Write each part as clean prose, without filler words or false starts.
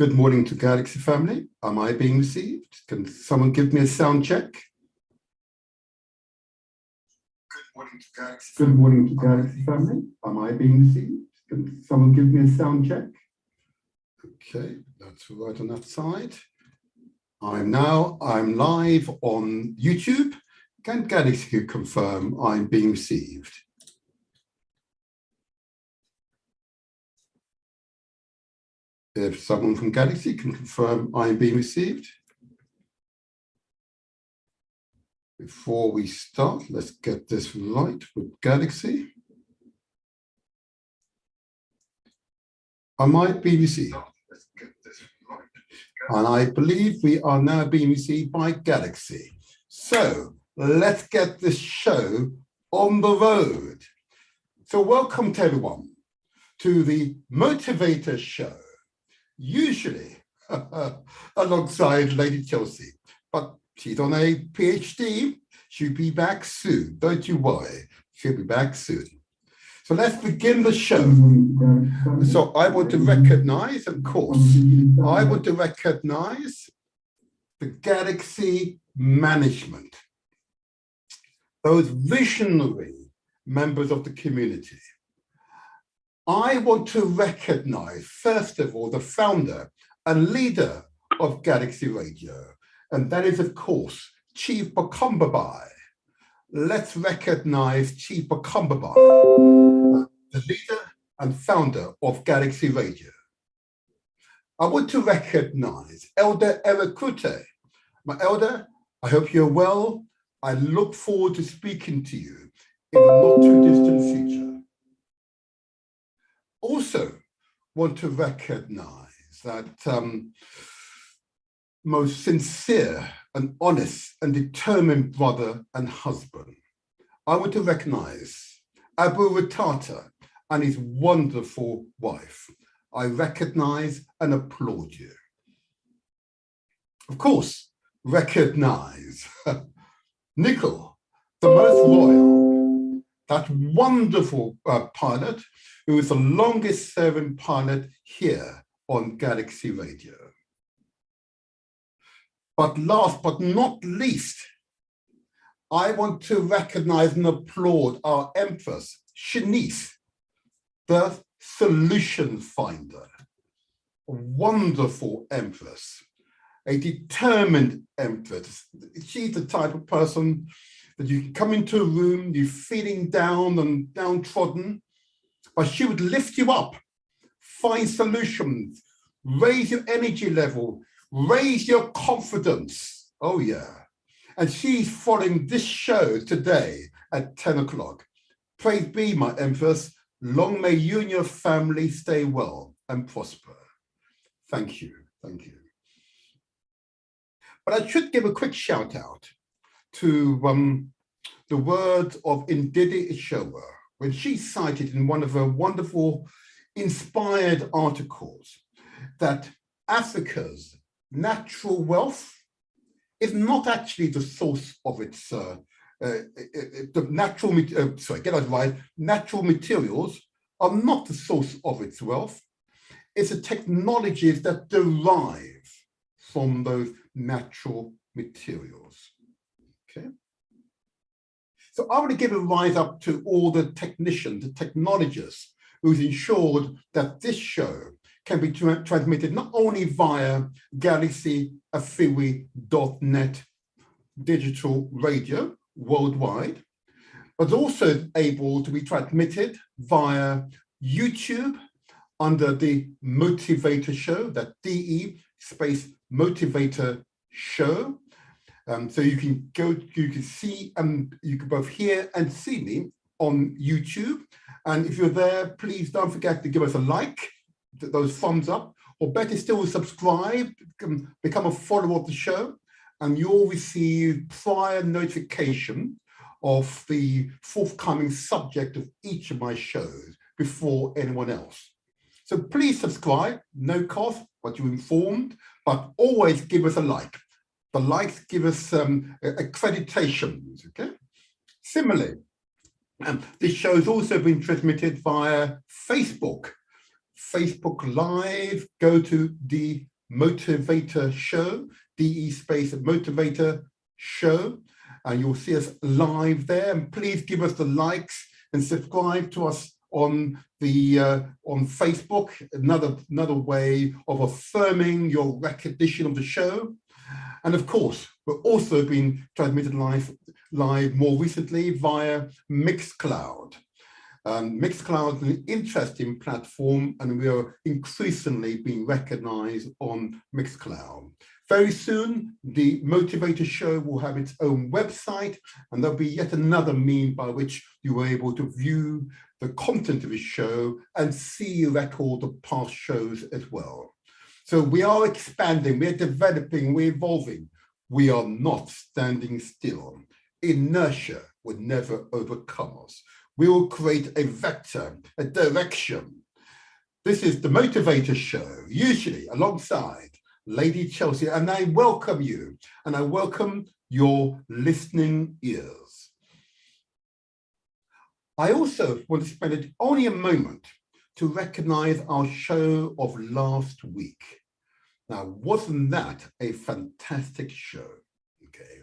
Good morning to Galaxy family. Am I being received? Can someone give me a sound check? Good morning to Galaxy. Good morning to Galaxy family. Am I being received? Can someone give me a sound check? Okay, that's right on that side. I'm live on YouTube. Can Galaxy confirm I'm being received? If someone from Galaxy can confirm I'm being received. Before we start, let's get this right with Galaxy. Am I being received? Let's get this right. And I believe we are now being received by Galaxy. So let's get this show on the road. So welcome to everyone to the Motivator Show. Usually alongside Lady Chelsea, but she's on a PhD. She'll be back soon. Don't you worry. She'll be back soon. So let's begin the show. So I want to recognize, of course, I want to recognize the Galaxy management, those visionary members of the community. I want to recognize, first of all, the founder and leader of Galaxy Radio, and that is, of course, Chief Bakumbabai. Let's recognize Chief Bakumbabai, the leader and founder of Galaxy Radio. I want to recognize Elder Erekute. My elder, I hope you're well. I look forward to speaking to you in the not too distant future. Also want to recognize that most sincere and honest and determined brother and husband. I want to recognize Abu Ratata and his wonderful wife. I recognize and applaud you. Of course, recognize Nickel, the most royal, that wonderful pilot who is the longest serving pilot here on Galaxy Radio. But last but not least, I want to recognize and applaud our Empress, Shanice, the solution finder, a wonderful Empress, a determined Empress. She's the type of person that you can come into a room, you're feeling down and downtrodden, but she would lift you up, find solutions, raise your energy level, raise your confidence. Oh yeah. And she's following this show today at 10 o'clock. Praise be, my Empress. Long may you and your family stay well and prosper. Thank you. Thank you. But I should give a quick shout out to the words of Ndidi Ishowa, when she cited in one of her wonderful inspired articles that Africa's natural wealth is not actually the source of its, natural materials are not the source of its wealth. It's the technologies that derive from those natural materials, okay? So I want to give a rise up to all the technicians, the technologists who's ensured that this show can be transmitted not only via galaxyafiwi.net digital radio worldwide, but also able to be transmitted via YouTube under the Motivator Show, that DE space Motivator Show. So you can go, you can see, and you can both hear and see me on YouTube. And if you're there, please don't forget to give us a like, those thumbs up, or better still, subscribe, become a follower of the show, and you'll receive prior notification of the forthcoming subject of each of my shows before anyone else. So please subscribe, no cost, but you're informed, but always give us a like. The likes give us accreditations, okay? Similarly, this show has also been transmitted via Facebook Live. Go to the Motivator Show, DE space Motivator Show, and you'll see us live there. And please give us the likes and subscribe to us on Facebook. Another way of affirming your recognition of the show. And of course, we're also being transmitted live more recently via Mixcloud. Mixcloud is an interesting platform, and we are increasingly being recognized on Mixcloud. Very soon, the Motivator Show will have its own website, and there'll be yet another means by which you are able to view the content of the show and see a record of past shows as well. So we are expanding, we're developing, we're evolving. We are not standing still. Inertia would never overcome us. We will create a vector, a direction. This is the Motivator Show, usually alongside Lady Chelsea, and I welcome you, and I welcome your listening ears. I also want to spend only a moment to recognize our show of last week. Now, wasn't that a fantastic show? Okay,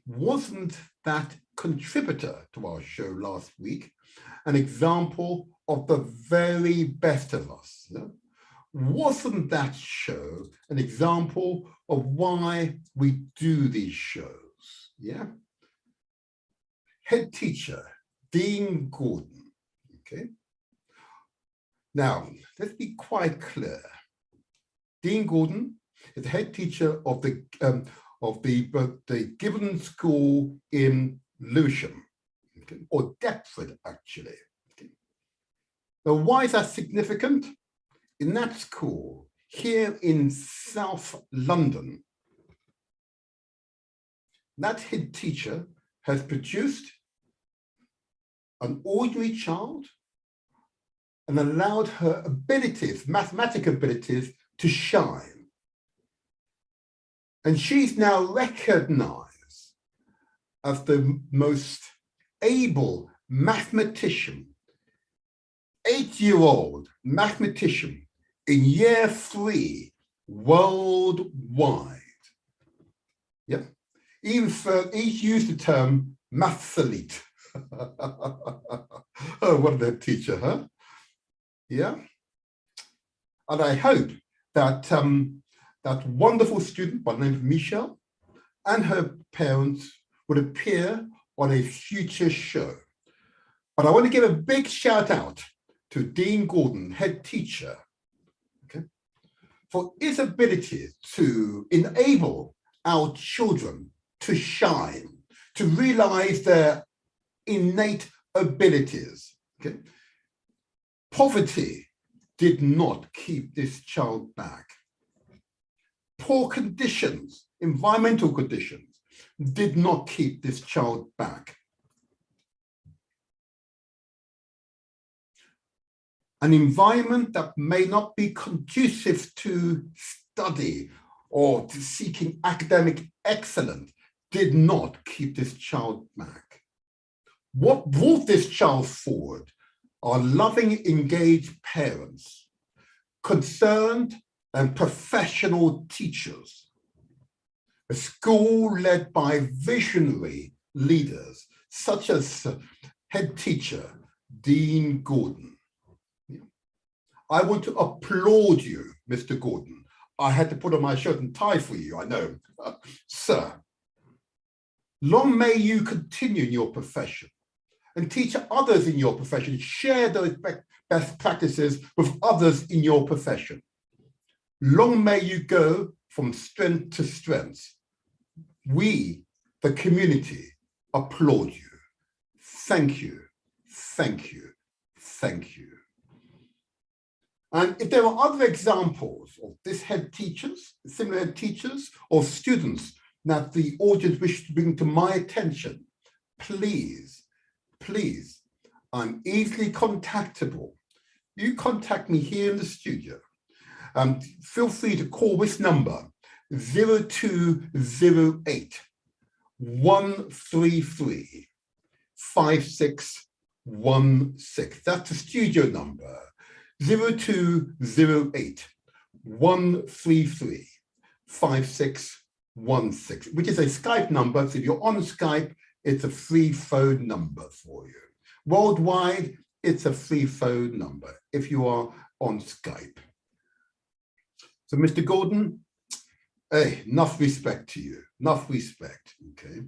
wasn't that contributor to our show last week an example of the very best of us? Yeah? Wasn't that show an example of why we do these shows? Yeah. Head teacher, Dean Gordon. Okay. Now, let's be quite clear. Dean Gordon is the head teacher of the Gibbon School in Lewisham, okay, or Deptford, actually. Okay. Now, why is that significant? In that school, here in South London, that head teacher has produced an ordinary child and allowed her abilities, mathematical abilities, to shine. And she's now recognized as the most able mathematician, 8-year-old mathematician in year 3 worldwide. Yeah, even for each used the term mathsalite. Oh, what a teacher, huh? Yeah. And I hope that that wonderful student by the name of Michelle and her parents would appear on a future show. But I want to give a big shout out to Dean Gordon, head teacher, okay, for his ability to enable our children to shine, to realize their innate abilities. Okay? Poverty did not keep this child back. Poor conditions, environmental conditions, did not keep this child back. An environment that may not be conducive to study or to seeking academic excellence did not keep this child back. What brought this child forward are loving, engaged parents, concerned and professional teachers, a school led by visionary leaders such as head teacher Dean Gordon. I want to applaud you, Mr. Gordon. I had to put on my shirt and tie for you, I know. Sir, long may you continue in your profession and teach others in your profession. Share those best practices with others in your profession. Long may you go from strength to strength. We, the community, applaud you. Thank you, thank you, thank you. And if there are other examples of this head teachers, similar head teachers, or students that the audience wish to bring to my attention, please, please, I'm easily contactable. You contact me here in the studio. Feel free to call this number, 0208 133 5616. That's the studio number. 0208 133 5616, which is a Skype number. So if you're on Skype, it's a free phone number for you. Worldwide, it's a free phone number if you are on Skype. So Mr. Gordon, hey, enough respect to you, enough respect, okay?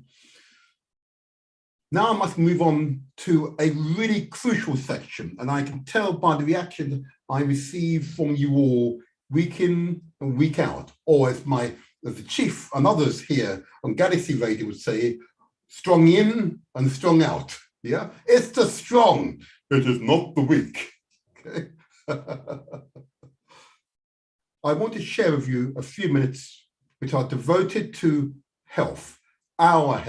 Now I must move on to a really crucial section, and I can tell by the reaction I receive from you all week in and week out, or as the chief and others here on Galaxy Radio would say, strong in and strong out. Yeah, it's the strong, it is not the weak. Okay. I want to share with you a few minutes which are devoted to health, our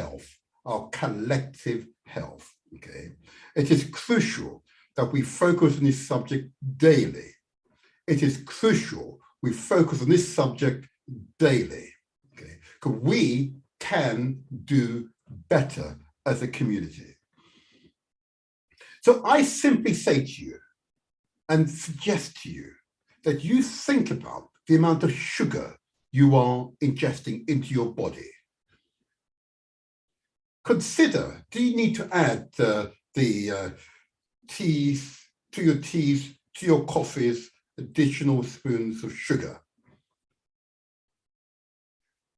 collective health. Okay, it is crucial that we focus on this subject daily. It is crucial we focus on this subject daily. Okay, because we can do better as a community. So I simply say to you and suggest to you that you think about the amount of sugar you are ingesting into your body. Consider, do you need to add teas, to your coffees, additional spoons of sugar?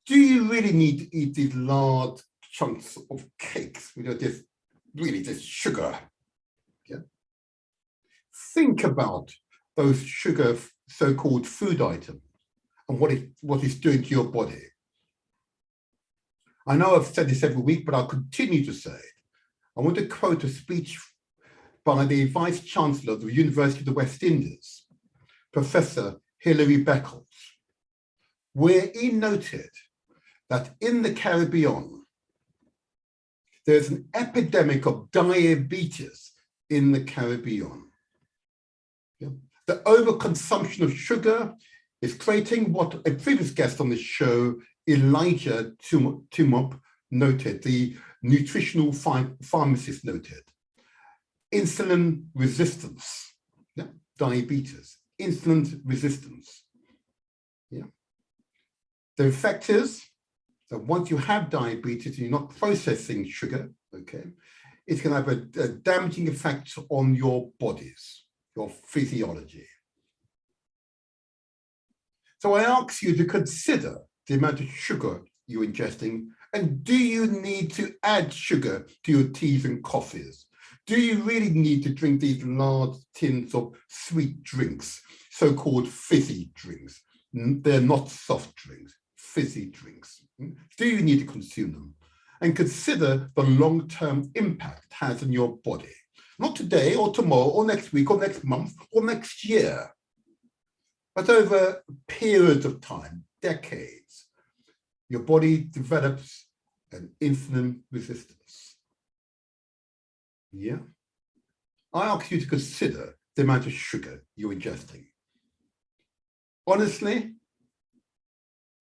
Do you really need to eat these large chunks of cakes which are just sugar? Yeah. Think about those sugar so-called food items and what it's doing to your body. I know I've said this every week, but I'll continue to say it. I want to quote a speech by the Vice Chancellor of the University of the West Indies, Professor Hilary Beckles, where he noted that in the Caribbean, there's an epidemic of diabetes in the Caribbean. Yeah. The overconsumption of sugar is creating what a previous guest on this show, Elijah Timop, noted, the nutritional pharmacist noted. Insulin resistance, yeah, diabetes, insulin resistance. Yeah. The effect is that once you have diabetes and you're not processing sugar, okay, it's going to have a damaging effect on your bodies, your physiology. So I ask you to consider the amount of sugar you're ingesting, and do you need to add sugar to your teas and coffees? Do you really need to drink these large tins of sweet drinks, so-called fizzy drinks? They're not soft drinks, fizzy drinks. Do you need to consume them? And consider the long-term impact it has on your body. Not today or tomorrow or next week or next month or next year, but over periods of time, decades, your body develops an insulin resistance. Yeah. I ask you to consider the amount of sugar you're ingesting. Honestly,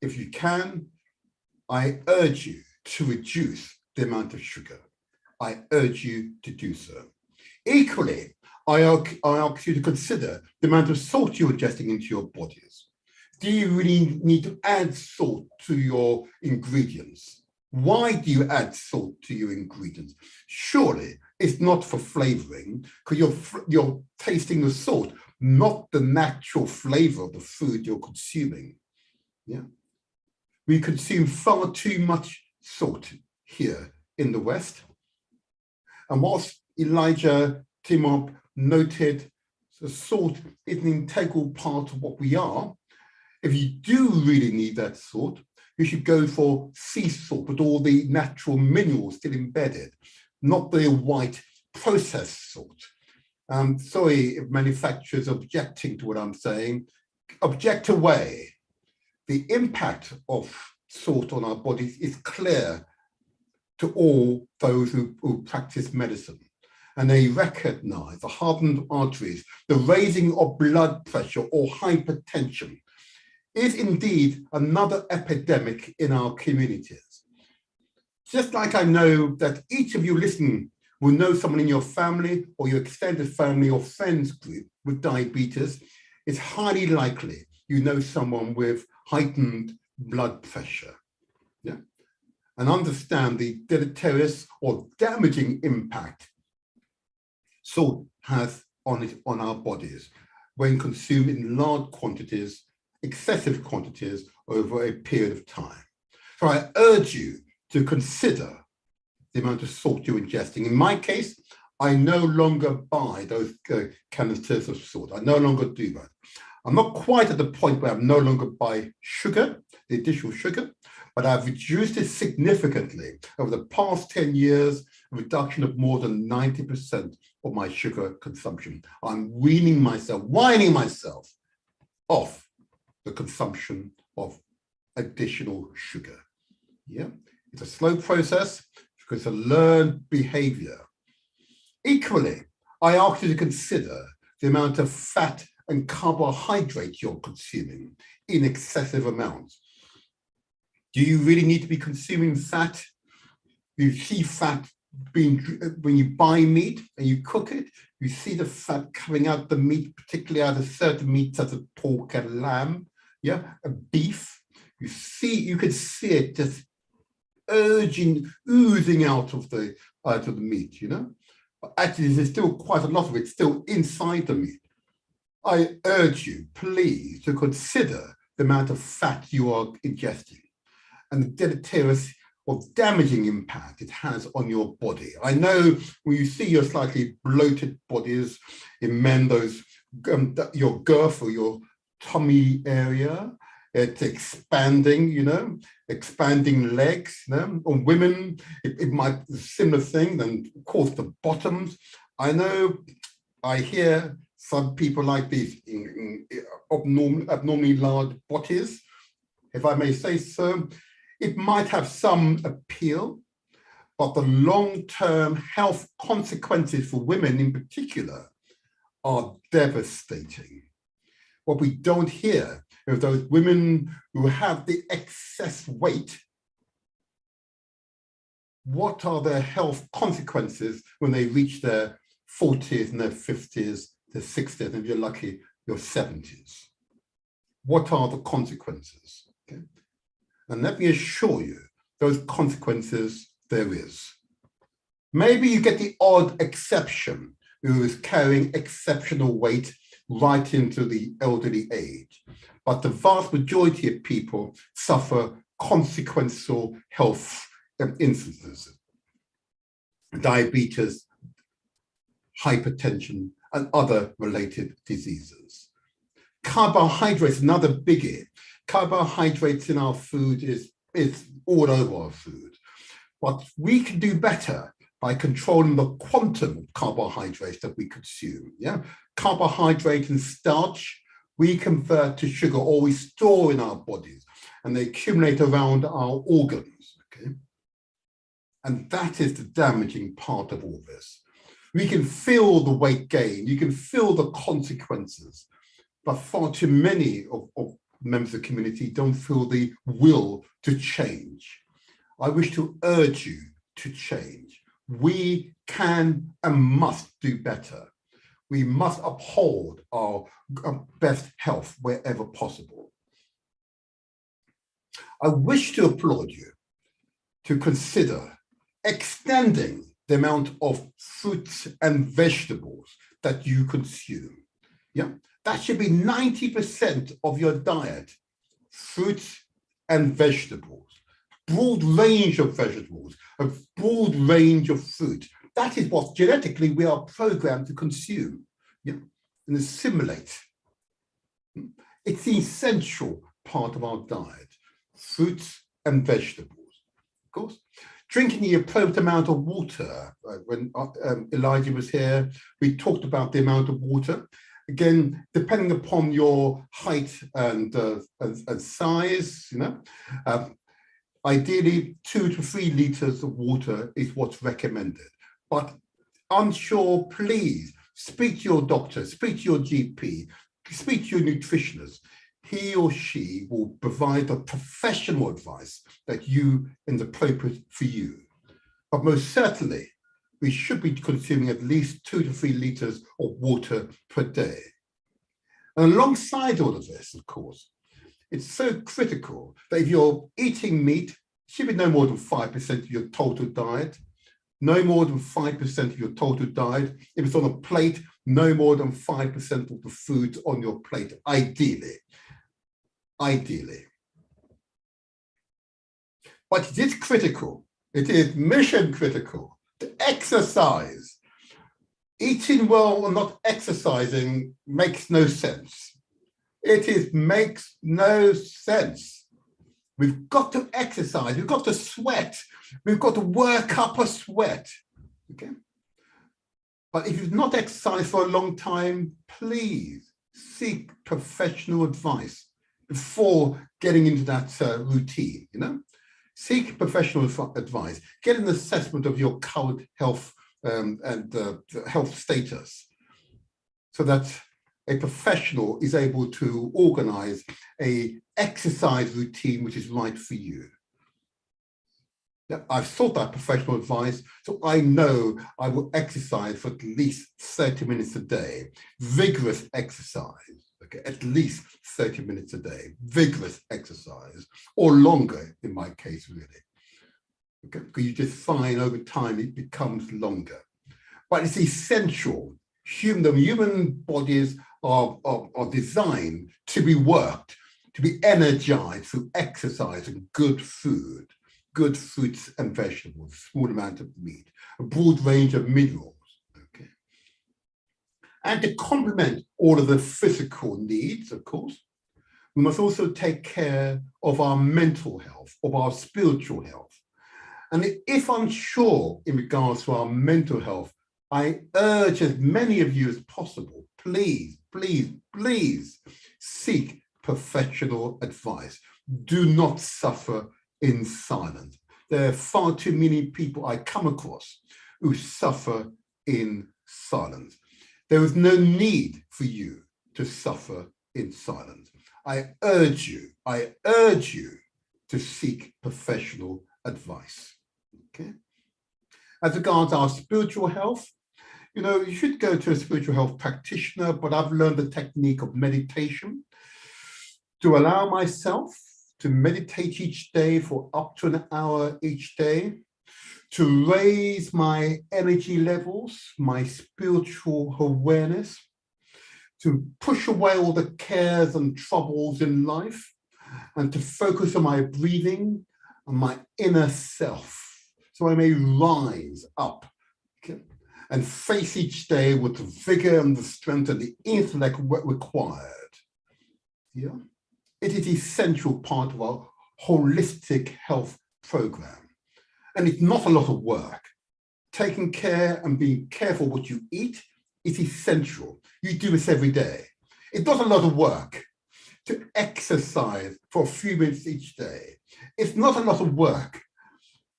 if you can, I urge you to reduce the amount of sugar. I urge you to do so. Equally, I ask you to consider the amount of salt you're ingesting into your bodies. Do you really need to add salt to your ingredients? Why do you add salt to your ingredients? Surely it's not for flavoring, because you're tasting the salt, not the natural flavor of the food you're consuming. Yeah. We consume far too much salt here in the West. And whilst Elijah Timop noted the salt is an integral part of what we are, if you do really need that salt, you should go for sea salt with all the natural minerals still embedded, not the white processed salt. Sorry if manufacturers are objecting to what I'm saying. Object away. The impact of salt on our bodies is clear to all those who practice medicine. And they recognize the hardened arteries, the raising of blood pressure or hypertension is indeed another epidemic in our communities. Just like I know that each of you listening will know someone in your family or your extended family or friends group with diabetes, it's highly likely you know someone with heightened blood pressure, yeah, and understand the deleterious or damaging impact salt has on our bodies when consumed in large quantities, excessive quantities over a period of time. So I urge you to consider the amount of salt you're ingesting. In my case, I no longer buy those canisters of salt. I no longer do that. I'm not quite at the point where I no longer buy sugar, the additional sugar, but I've reduced it significantly over the past 10 years, a reduction of more than 90% of my sugar consumption. I'm whining myself off the consumption of additional sugar. Yeah, it's a slow process because it's a learned behavior. Equally, I ask you to consider the amount of fat and carbohydrate you're consuming in excessive amounts. Do you really need to be consuming fat? You see fat being, when you buy meat and you cook it, you see the fat coming out the meat, particularly out of certain meats such as pork and lamb, yeah, beef. You can see it just oozing out of the meat, you know. But actually, there's still quite a lot of it still inside the meat. I urge you, please, to consider the amount of fat you are ingesting and the deleterious or damaging impact it has on your body. I know when you see your slightly bloated bodies in men, those your girth or your tummy area, it's expanding, you know, expanding legs, you know. On women, it might be a similar thing, and of course the bottoms. I know, I hear some people like these abnormally large bodies, if I may say so. It might have some appeal, but the long-term health consequences for women in particular are devastating. What we don't hear is those women who have the excess weight, what are their health consequences when they reach their 40s and their 50s, their 60s, and if you're lucky, your 70s? What are the consequences? Okay. And let me assure you, those consequences there is. Maybe you get the odd exception who is carrying exceptional weight right into the elderly age, but the vast majority of people suffer consequential health instances: diabetes, hypertension, and other related diseases. Carbohydrates, another biggie. Carbohydrates in our food is all over our food, but we can do better by controlling the quantum of carbohydrates that we consume. Yeah, carbohydrate and starch we convert to sugar, or we store in our bodies, and they accumulate around our organs. Okay, and that is the damaging part of all this. We can feel the weight gain, you can feel the consequences, but far too many of members of the community don't feel the will to change. I wish to urge you to change. We can and must do better. We must uphold our best health wherever possible. I wish to applaud you to consider extending the amount of fruits and vegetables that you consume. Yeah, that should be 90% of your diet, fruits and vegetables. Broad range of vegetables, a broad range of fruit. That is what genetically we are programmed to consume, yeah, and assimilate. It's the essential part of our diet, fruits and vegetables. Of course, drinking the appropriate amount of water. When Elijah was here, we talked about the amount of water. Again, depending upon your height and size, you know, ideally 2 to 3 liters of water is what's recommended. But unsure, please speak to your doctor, speak to your GP, speak to your nutritionist. He or she will provide the professional advice that is appropriate for you. But most certainly, we should be consuming at least 2 to 3 liters of water per day. And alongside all of this, of course, It's so critical that if you're eating meat, it should be no more than 5% of your total diet. No more than 5% of your total diet. If it's on a plate, no more than 5% of the food on your plate, ideally. Ideally. But it is critical. It is mission critical to exercise. Eating well and not exercising makes no sense. Makes no sense. We've got to exercise. We've got to sweat. We've got to work up a sweat. Okay. But if you've not exercised for a long time, please seek professional advice before getting into that routine. Seek professional advice. Get an assessment of your current health and health status, so that a professional is able to organize an exercise routine which is right for you. I've sought that professional advice, so I know I will exercise for at least 30 minutes a day. Vigorous exercise, okay, at least 30 minutes a day. Vigorous exercise, or longer in my case, really. Okay, because you just find over time it becomes longer. But it's essential. Human bodies are designed to be worked, to be energized through exercise and good food. Good fruits and vegetables, small amount of meat, a broad range of minerals, okay? And to complement all of the physical needs, of course, we must also take care of our mental health, of our spiritual health. And if unsure in regards to our mental health, I urge as many of you as possible, please, please, please seek professional advice. Do not suffer in silence. There are far too many people I come across who suffer in silence. There is no need for you to suffer in silence. I urge you to seek professional advice. Okay. As regards our spiritual health, you should go to a spiritual health practitioner, but I've learned the technique of meditation to allow myself to meditate each day for up to an hour each day, to raise my energy levels, my spiritual awareness, to push away all the cares and troubles in life, and to focus on my breathing and my inner self, so I may rise up, okay, and face each day with the vigor and the strength and the intellect required. Yeah. It is an essential part of our holistic health program. And it's not a lot of work. Taking care and being careful what you eat is essential. You do this every day. It's not a lot of work to exercise for a few minutes each day. It's not a lot of work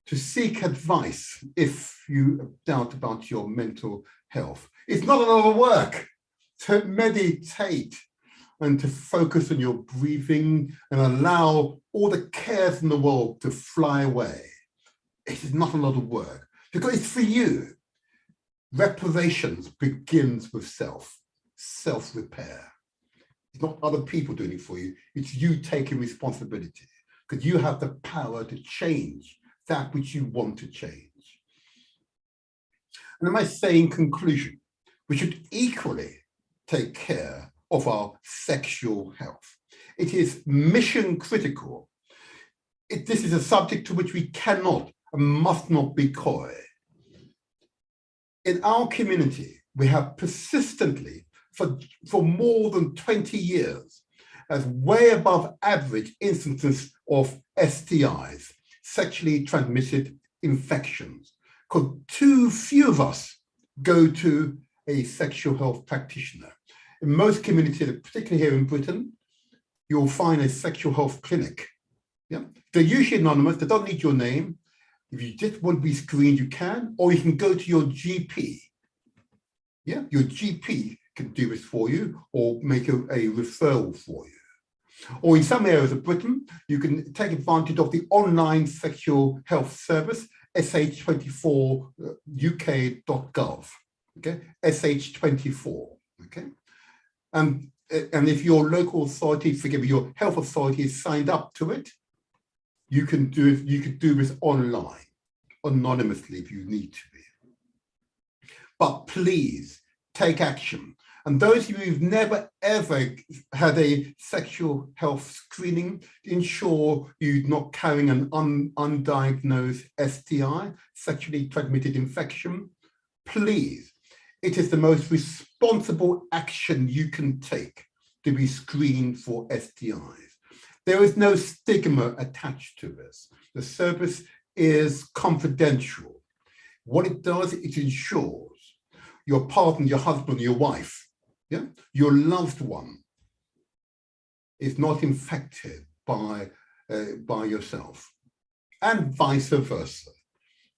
to seek advice if you doubt about your mental health. It's not a lot of work to meditate and to focus on your breathing and allow all the cares in the world to fly away. It is not a lot of work because it's for you. Reparations begins with self-repair. It's not other people doing it for you. It's you taking responsibility because you have the power to change that which you want to change. And I might say in conclusion, we should equally take care of our sexual health. It is mission critical. This is a subject to which we cannot and must not be coy. In our community, we have persistently, for more than 20 years, as way above average instances of STIs, sexually transmitted infections, because too few of us go to a sexual health practitioner. In most communities, particularly here in Britain, you'll find a sexual health clinic. Yeah? They're usually anonymous, they don't need your name. If you just want to be screened, you can, or you can go to your GP. Yeah, your GP can do this for you or make a referral for you. Or in some areas of Britain, you can take advantage of the online sexual health service, sh24uk.gov, okay, sh24, okay? and if your local authority, forgive me, your health authority is signed up to it, you can do it. You could do this online, anonymously if you need to be. But please take action. And those of you who've never ever had a sexual health screening, ensure you're not carrying an undiagnosed STI, sexually transmitted infection. Please, it is the most responsible action you can take to be screened for STIs. There is no stigma attached to this. The service is confidential. What it does, it ensures your partner, your husband, your wife, your loved one is not infected by yourself, and vice versa.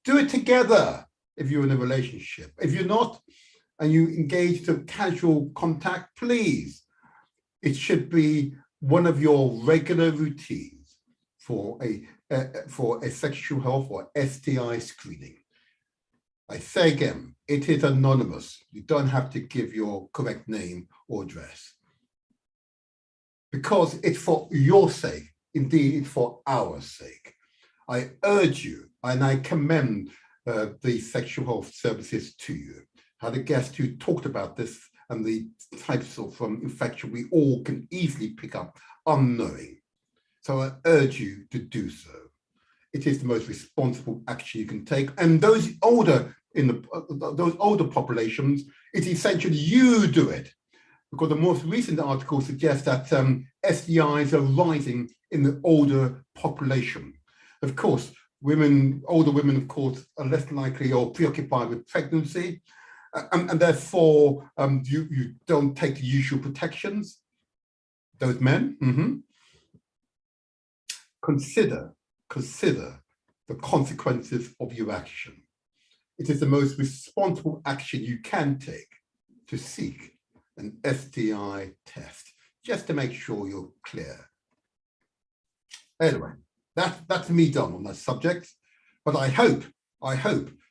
Do it together if you're in a relationship. If you're not, and you engage to casual contact, please, it should be one of your regular routines for a sexual health or STI screening. I say again, it is anonymous. You don't have to give your correct name or address, because it's for your sake. Indeed, it's for our sake. I urge you, and I commend the sexual health services to you. I had a guest who talked about this and the types of infection we all can easily pick up unknowing. So I urge you to do so. It is the most responsible action you can take. And those older those older populations, it's essentially you do it, because the most recent article suggests that STIs are rising in the older population. Of course, older women, of course, are less likely or preoccupied with pregnancy, and therefore you don't take the usual protections. Those men, consider the consequences of your action. It is the most responsible action you can take to seek an STI test, just to make sure you're clear. Anyway, that's me done on that subject, but I hope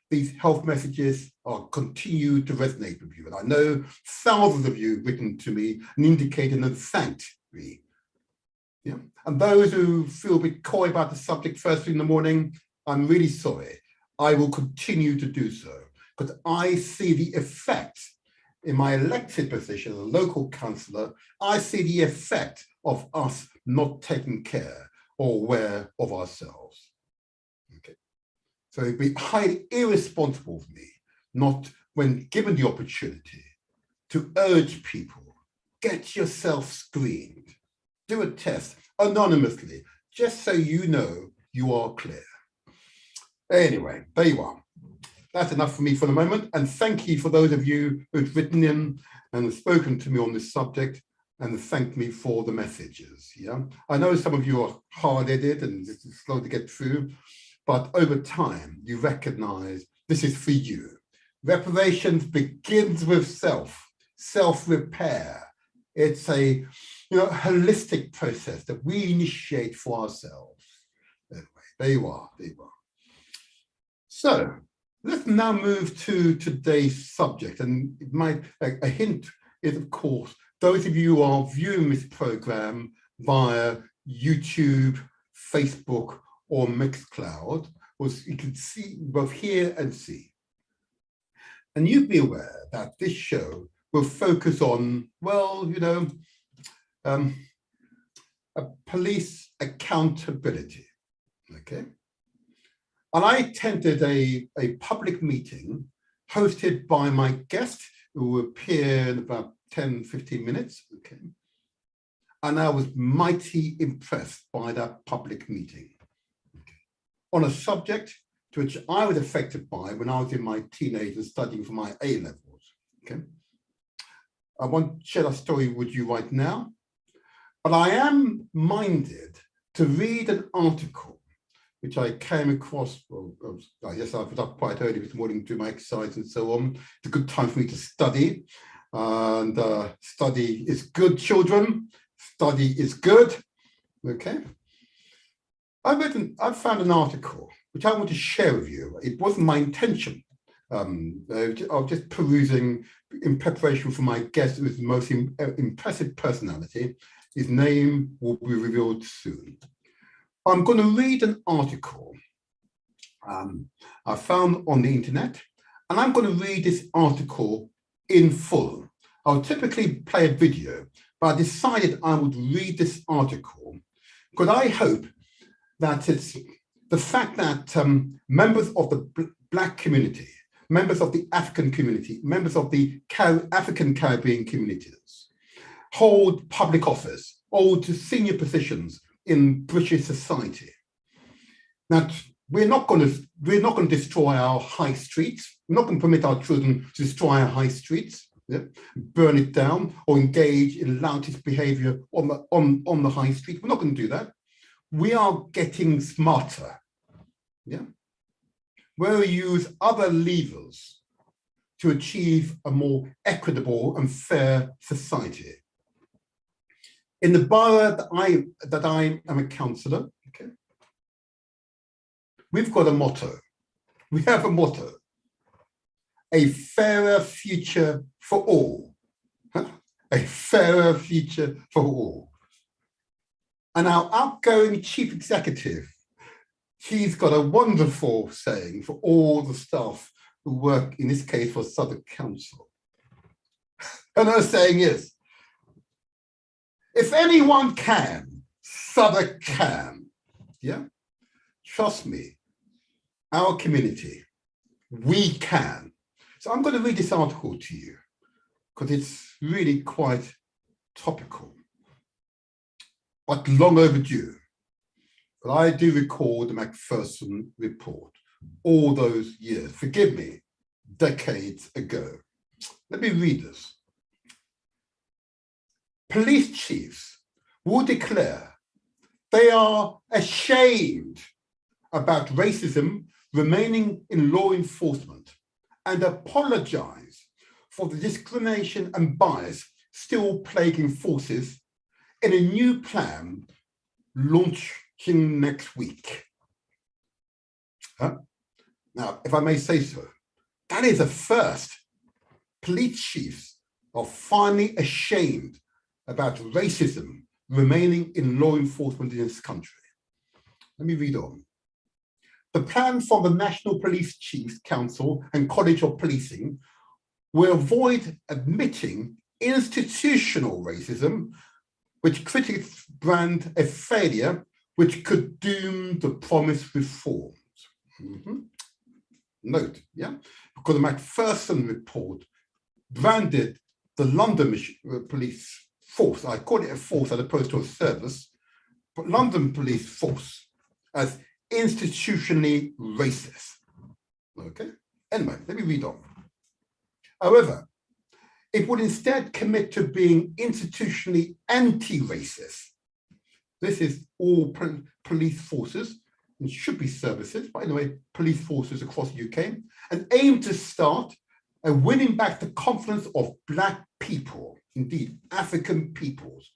these health messages continue to resonate with you. And I know thousands of you have written to me and indicated and thanked me. Yeah. And those who feel a bit coy about the subject first thing in the morning, I'm really sorry. I will continue to do so, because I see the effect in my elected position as a local councillor. I see the effect of us not taking care or aware of ourselves. Okay. So it'd be highly irresponsible of me, not when given the opportunity, to urge people, get yourself screened, do a test anonymously, just so you know you are clear. Anyway, there you are. That's enough for me for the moment. And thank you for those of you who've written in and spoken to me on this subject and thanked me for the messages. Yeah, I know some of you are hard-headed and it's slow to get through, but over time you recognize this is for you. Reparations begins with self-repair. It's a holistic process that we initiate for ourselves. Anyway, there you are. So let's now move to today's subject. And a hint is, of course, those of you who are viewing this program via YouTube, Facebook, or Mixcloud, you can see both hear and see. And you'd be aware that this show will focus on, police accountability. Okay. And I attended a public meeting hosted by my guest, who will appear in about 10-15 minutes. Okay. And I was mighty impressed by that public meeting, okay, on a subject to which I was affected by when I was in my teenagers studying for my A-levels. Okay. I won't share that story with you right now, but I am minded to read an article which I came across. I guess I was up quite early this morning to do my exercise and so on. It's a good time for me to study. And study is good, children. Study is good. Okay. I found an article which I want to share with you. It wasn't my intention I'm just perusing in preparation for my guest with the most impressive personality. His name will be revealed soon. I'm going to read an article I found on the internet, and I'm going to read this article in full. I'll typically play a video, but I decided I would read this article because I hope that it's the fact that members of the Black community, members of the African community, members of the African Caribbean communities hold public office, hold senior positions in British society. Now, we're not going to destroy our high streets. We're not going to permit our children to destroy our high streets, burn it down, or engage in loudest behavior on the high street. We're not going to do that. We are getting smarter. We'll use other levers to achieve a more equitable and fair society. In the borough that I am a councillor, we've got a motto. We have a motto: a fairer future for all. A fairer future for all. And our outgoing chief executive, he's got a wonderful saying for all the staff who work, in this case, for Southwark Council. And her saying is, if anyone can, Southwark can. Trust me, our community, we can. So I'm going to read this article to you because it's really quite topical, but long overdue. But I do recall the Macpherson report all those years, forgive me, decades ago. Let me read this. Police chiefs will declare they are ashamed about racism remaining in law enforcement and apologize for the discrimination and bias still plaguing forces in a new plan launching next week. Now, if I may say so, that is a first. Police chiefs are finally ashamed about racism remaining in law enforcement in this country. Let me read on. The plan from the National Police Chiefs Council and College of Policing will avoid admitting institutional racism, which critics brand a failure, which could doom the promised reforms. Note, because the Macpherson report branded the London police force, I call it a force as opposed to a service, but London police force as institutionally racist. Anyway, let me read on. However, it would instead commit to being institutionally anti-racist. This is all police forces, and should be services, by the way, police forces across the UK, and aim to start a winning back the confidence of Black people, indeed African peoples,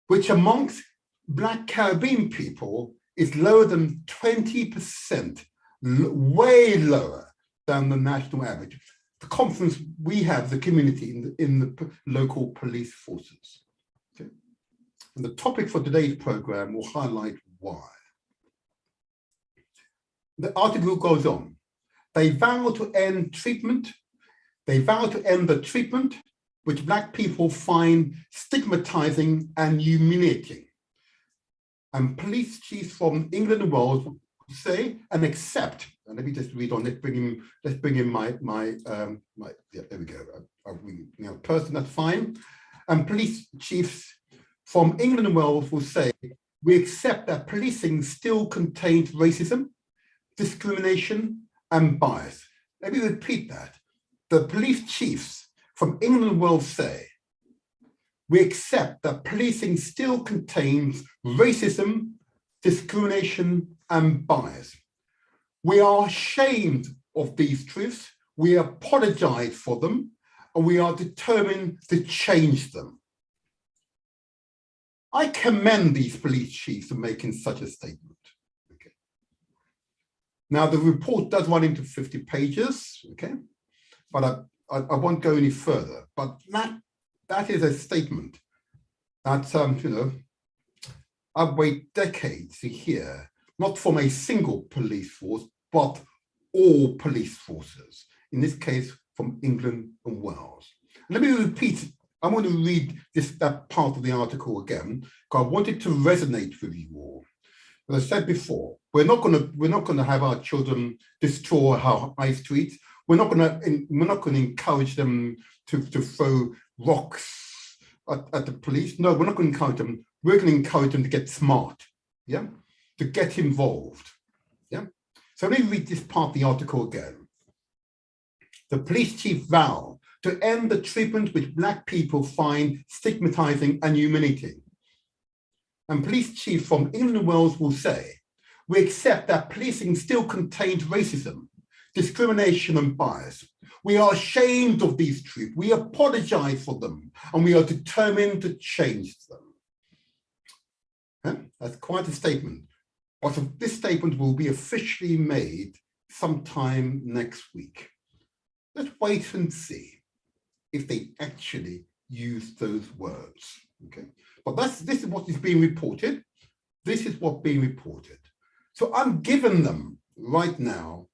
which amongst Black Caribbean people is lower than 20%, way lower than the national average. The confidence we have, the community in the local police forces. And the topic for today's program will highlight why. The article goes on. They vow to end treatment. They vow to end the treatment which Black people find stigmatizing and humiliating. And police chiefs from England and Wales say and accept. And let me just read on. Let's bring in my there we go. Person, that's fine. And police chiefs from England and Wales will say, we accept that policing still contains racism, discrimination, and bias. Let me repeat that. The police chiefs from England and Wales say, we accept that policing still contains racism, discrimination, and bias. We are ashamed of these truths, we apologize for them, and we are determined to change them. I commend these police chiefs for making such a statement. Now, the report does run into 50 pages, okay? But I won't go any further. But that is a statement that, you know, I've waited decades to hear, not from a single police force, but all police forces, in this case, from England and Wales. Let me repeat, I'm going to read that part of the article again, because I want it to resonate with you all. As I said before, we're not going to have our children destroy our high streets. We're not going to encourage them to throw rocks at the police. No, we're not going to encourage them. We're going to encourage them to get smart, yeah, to get involved, yeah. So let me read this part of the article again. The police chief vowed to end the treatment which Black people find stigmatizing and humiliating. And police chief from England and Wales will say, we accept that policing still contains racism, discrimination and bias. We are ashamed of these truths. We apologize for them and we are determined to change them. That's quite a statement. But this statement will be officially made sometime next week. Let's wait and see if they actually use those words, okay? But this is what is being reported. This is what's being reported. So I'm giving them right now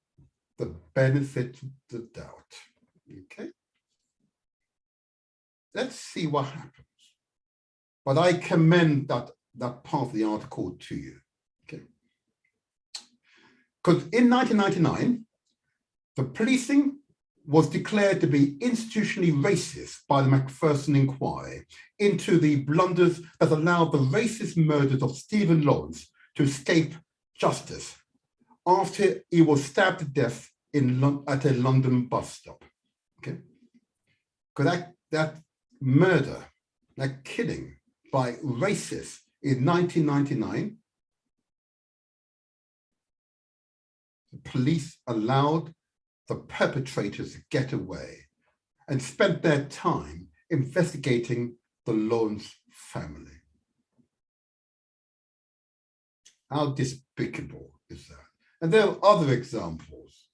the benefit of the doubt, okay? Let's see what happens. But I commend that part of the article to you, okay? Because in 1999, the policing was declared to be institutionally racist by the Macpherson inquiry into the blunders that allowed the racist murders of Stephen Lawrence to escape justice after he was stabbed to death at a London bus stop, okay? Because that murder, that killing by racists in 1999, the police allowed the perpetrators to get away and spent their time investigating the Lawrence family. How despicable is that? And there are other examples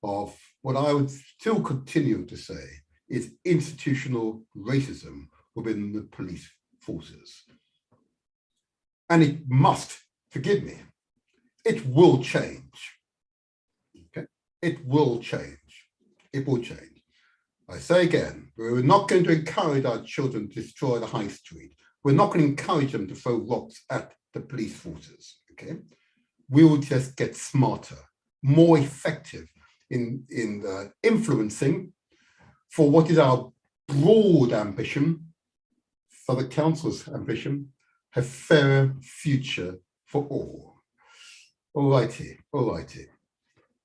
of what I would still continue to say is institutional racism within the police forces. And it must, forgive me, it will change. Okay? It will change. It will change. I say again, we're not going to encourage our children to destroy the high street. We're not going to encourage them to throw rocks at the police forces. Okay? We will just get smarter, more effective in influencing for what is our broad ambition, for the council's ambition, a fairer future for all. All righty, all righty.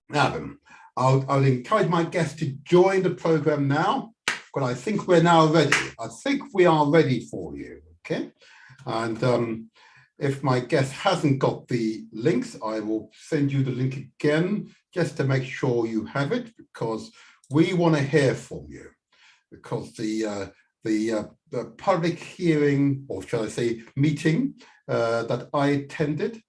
Now then, I'll encourage my guests to join the program now, but I think we're now ready. I think we are ready for you, okay? And if my guest hasn't got the links, I will send you the link again, just to make sure you have it, because we want to hear from you. Because the public hearing, or shall I say meeting, that I attended,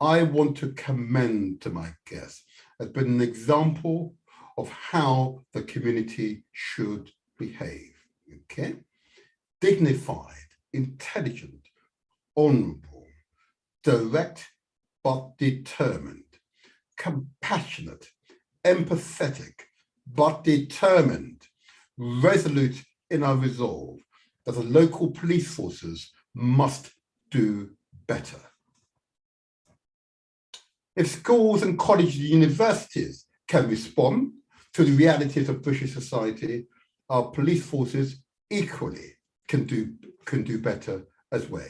I want to commend to my guests. It's been an example of how the community should behave, okay? Dignified, intelligent, honorable, direct but determined, compassionate, empathetic but determined, resolute in our resolve that the local police forces must do better. If schools and colleges and universities can respond to the realities of British society, our police forces equally can do better as well.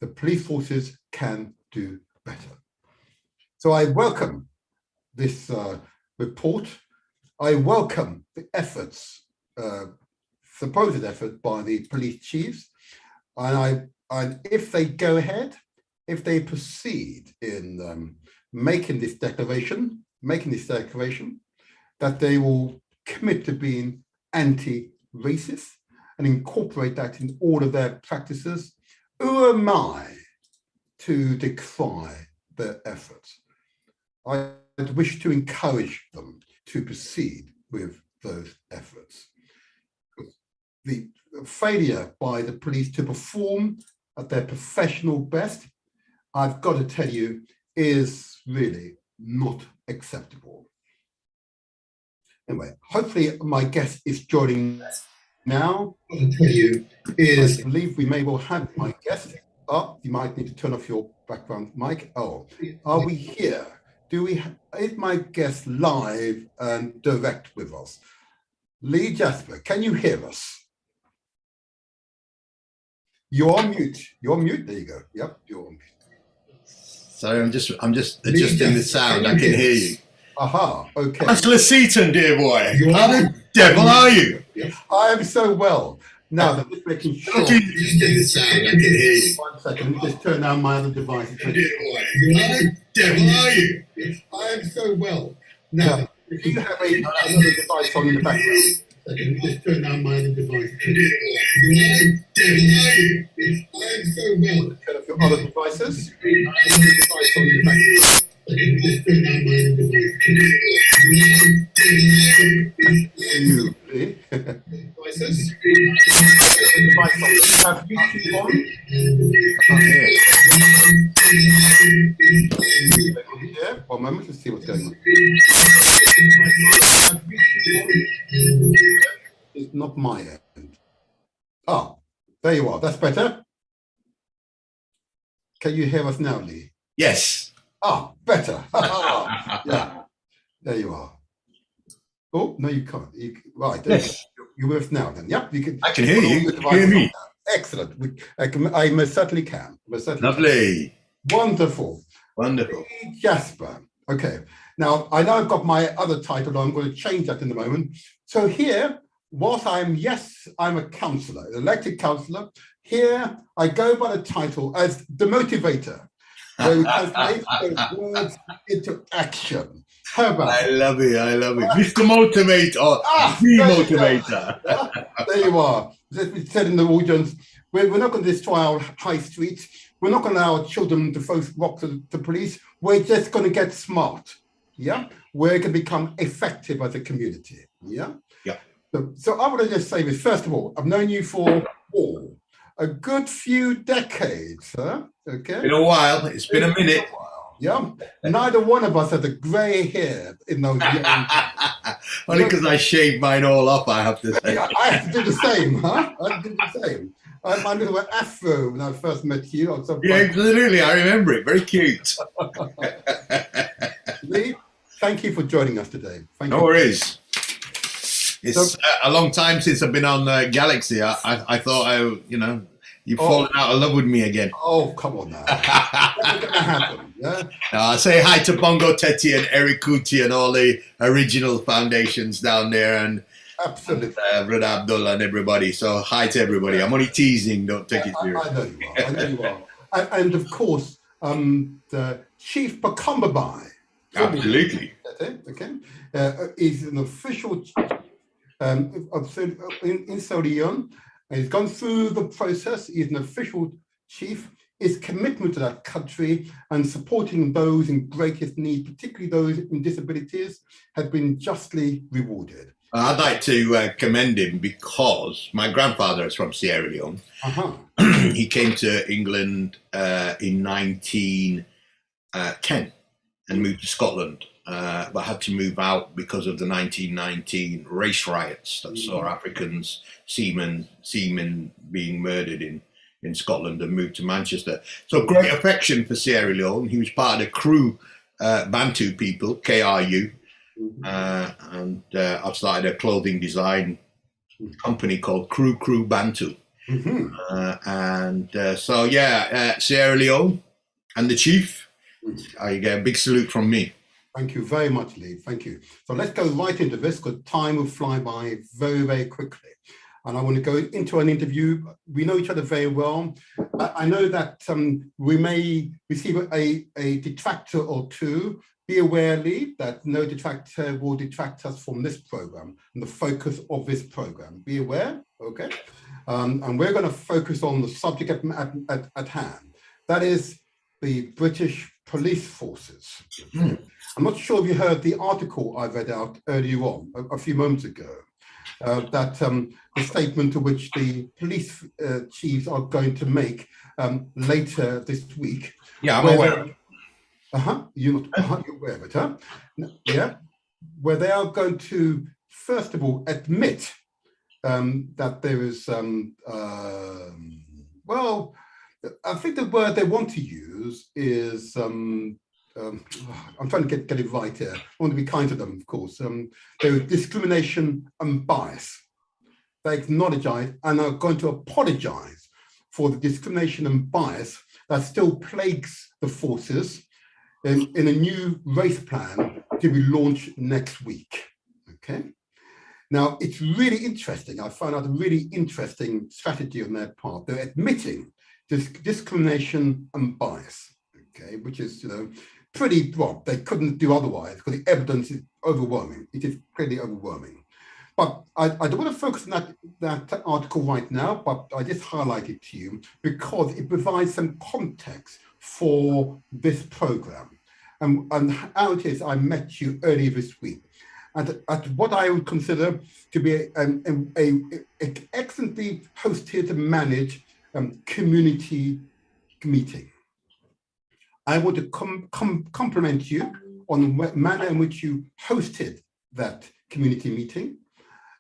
The police forces can do better. So I welcome this report. I welcome the efforts, supposed effort by the police chiefs, and if they go ahead, if they proceed in making this declaration, that they will commit to being anti-racist and incorporate that in all of their practices. Who am I to decry their efforts. I wish to encourage them to proceed with those efforts. The failure by the police to perform at their professional best, I've got to tell you, is really not acceptable. Anyway, hopefully my guest is joining us now. What I'll tell you is, I believe we may well have my guest. Oh, you might need to turn off your background mic. Oh, are we here? Is my guest live and direct with us? Lee Jasper, can you hear us? You're on mute. You're on mute. There you go. Yep, you're on mute. Sorry, I'm just adjusting the sound. I can hear you. Aha, okay. Councillor Seaton, dear boy. How the devil are you? I am so well. Now, I'm just making sure. Adjusting the sound. I can hear you. 1 second. Let me just turn down my other device. Dear boy. How the devil are you? I am so well. Now, if you have another device on in the background, let me just turn down my other device. Dear boy. How the devil are you? I am so well. Turn off your other devices. Another device on in the background. Let me just turn down my other device. Devices. Device on. Have YouTube on. Yeah, 1 moment, let's see what's going on. It's not my end. Oh, there you are. That's better. Can you hear us now, Lee? Yes. Ah, better. Yeah, there you are. Oh, no, you can't. Right, Yes. You're with us now then. Yep, you can. I can hear you. Can you hear me? Excellent. I most certainly can. Lovely. Wonderful. Wonderful. Jasper. Okay. Now, I know I've got my other title. I'm going to change that in a moment. So here, whilst I'm a councillor, an elected councillor, here I go by the title as the motivator. So translate those words into action. How about I love it. I love it. Mr. Motivator. The motivator. There you are. As we said in the audience, we're not going to destroy our high streets. We're not going to allow our children to throw rocks at the police. We're just going to get smart. Yeah. We're going to become effective as a community. Yeah. Yeah. So I want to just say this. First of all, I've known you for a good few decades. Huh? Okay. Been a while. It's been a minute. Yeah. Neither one of us had the grey hair in those young Only because I shaved mine all off, I have to say. I have to do the same, huh? I have to do the same. I had my little afro when I first met you. Yeah, absolutely. I remember it. Very cute. Lee, thank you for joining us today. Thank you. No worries. It's a long time since I've been on Galaxy. I thought you've fallen out of love with me again. Oh, come on now. That's going to happen. Yeah. I say hi to Bongo Teti and Eric Kuti and all the original foundations down there, and absolutely, Brother Abdullah and everybody. So hi to everybody. I'm only teasing. Don't take it serious. I know you are. I know you are. And of course, the Chief Pakambabai. Absolutely. Okay. Is an official in Saudi Leone. He's gone through the process. He's an official chief. His commitment to that country and supporting those in greatest need, particularly those in disabilities, has been justly rewarded. I'd like to commend him because my grandfather is from Sierra Leone. He came to England in 1910 and moved to Scotland, but had to move out because of the 1919 race riots that saw Africans, seamen being murdered in Scotland, and moved to Manchester. So great affection for Sierra Leone. He was part of the Crew Bantu people, KRU, and I've started a clothing design company called Crew Bantu. Sierra Leone and the chief, I get a big salute from me. Thank you very much, Lee. Thank you. So let's go right into this because time will fly by very, very quickly. And I want to go into an interview. We know each other very well. I know that we may receive a detractor or two. Be aware, Lee, that no detractor will detract us from this program and the focus of this program. Be aware, okay? And we're going to focus on the subject at hand. That is the British police forces. Mm. I'm not sure if you heard the article I read out earlier on, a few moments ago, that the statement to which the police chiefs are going to make later this week. Yeah, I'm aware. You're aware of it, huh? Yeah, where they are going to, first of all, admit that there is, well, I think the word they want to use is, I'm trying to get it right here. I want to be kind to them, of course. There is discrimination and bias. They acknowledge and are going to apologize for the discrimination and bias that still plagues the forces in a new race plan to be launched next week. Okay. Now, it's really interesting. I found out a really interesting strategy on their part. They're admitting this discrimination and bias, okay, which is, pretty, well, they couldn't do otherwise because the evidence is overwhelming. It is pretty overwhelming. But I don't want to focus on that article right now, but I just highlight it to you because it provides some context for this program. And how it is, I met you earlier this week at what I would consider to be an excellently hosted and managed community meeting. I want to compliment you on the manner in which you hosted that community meeting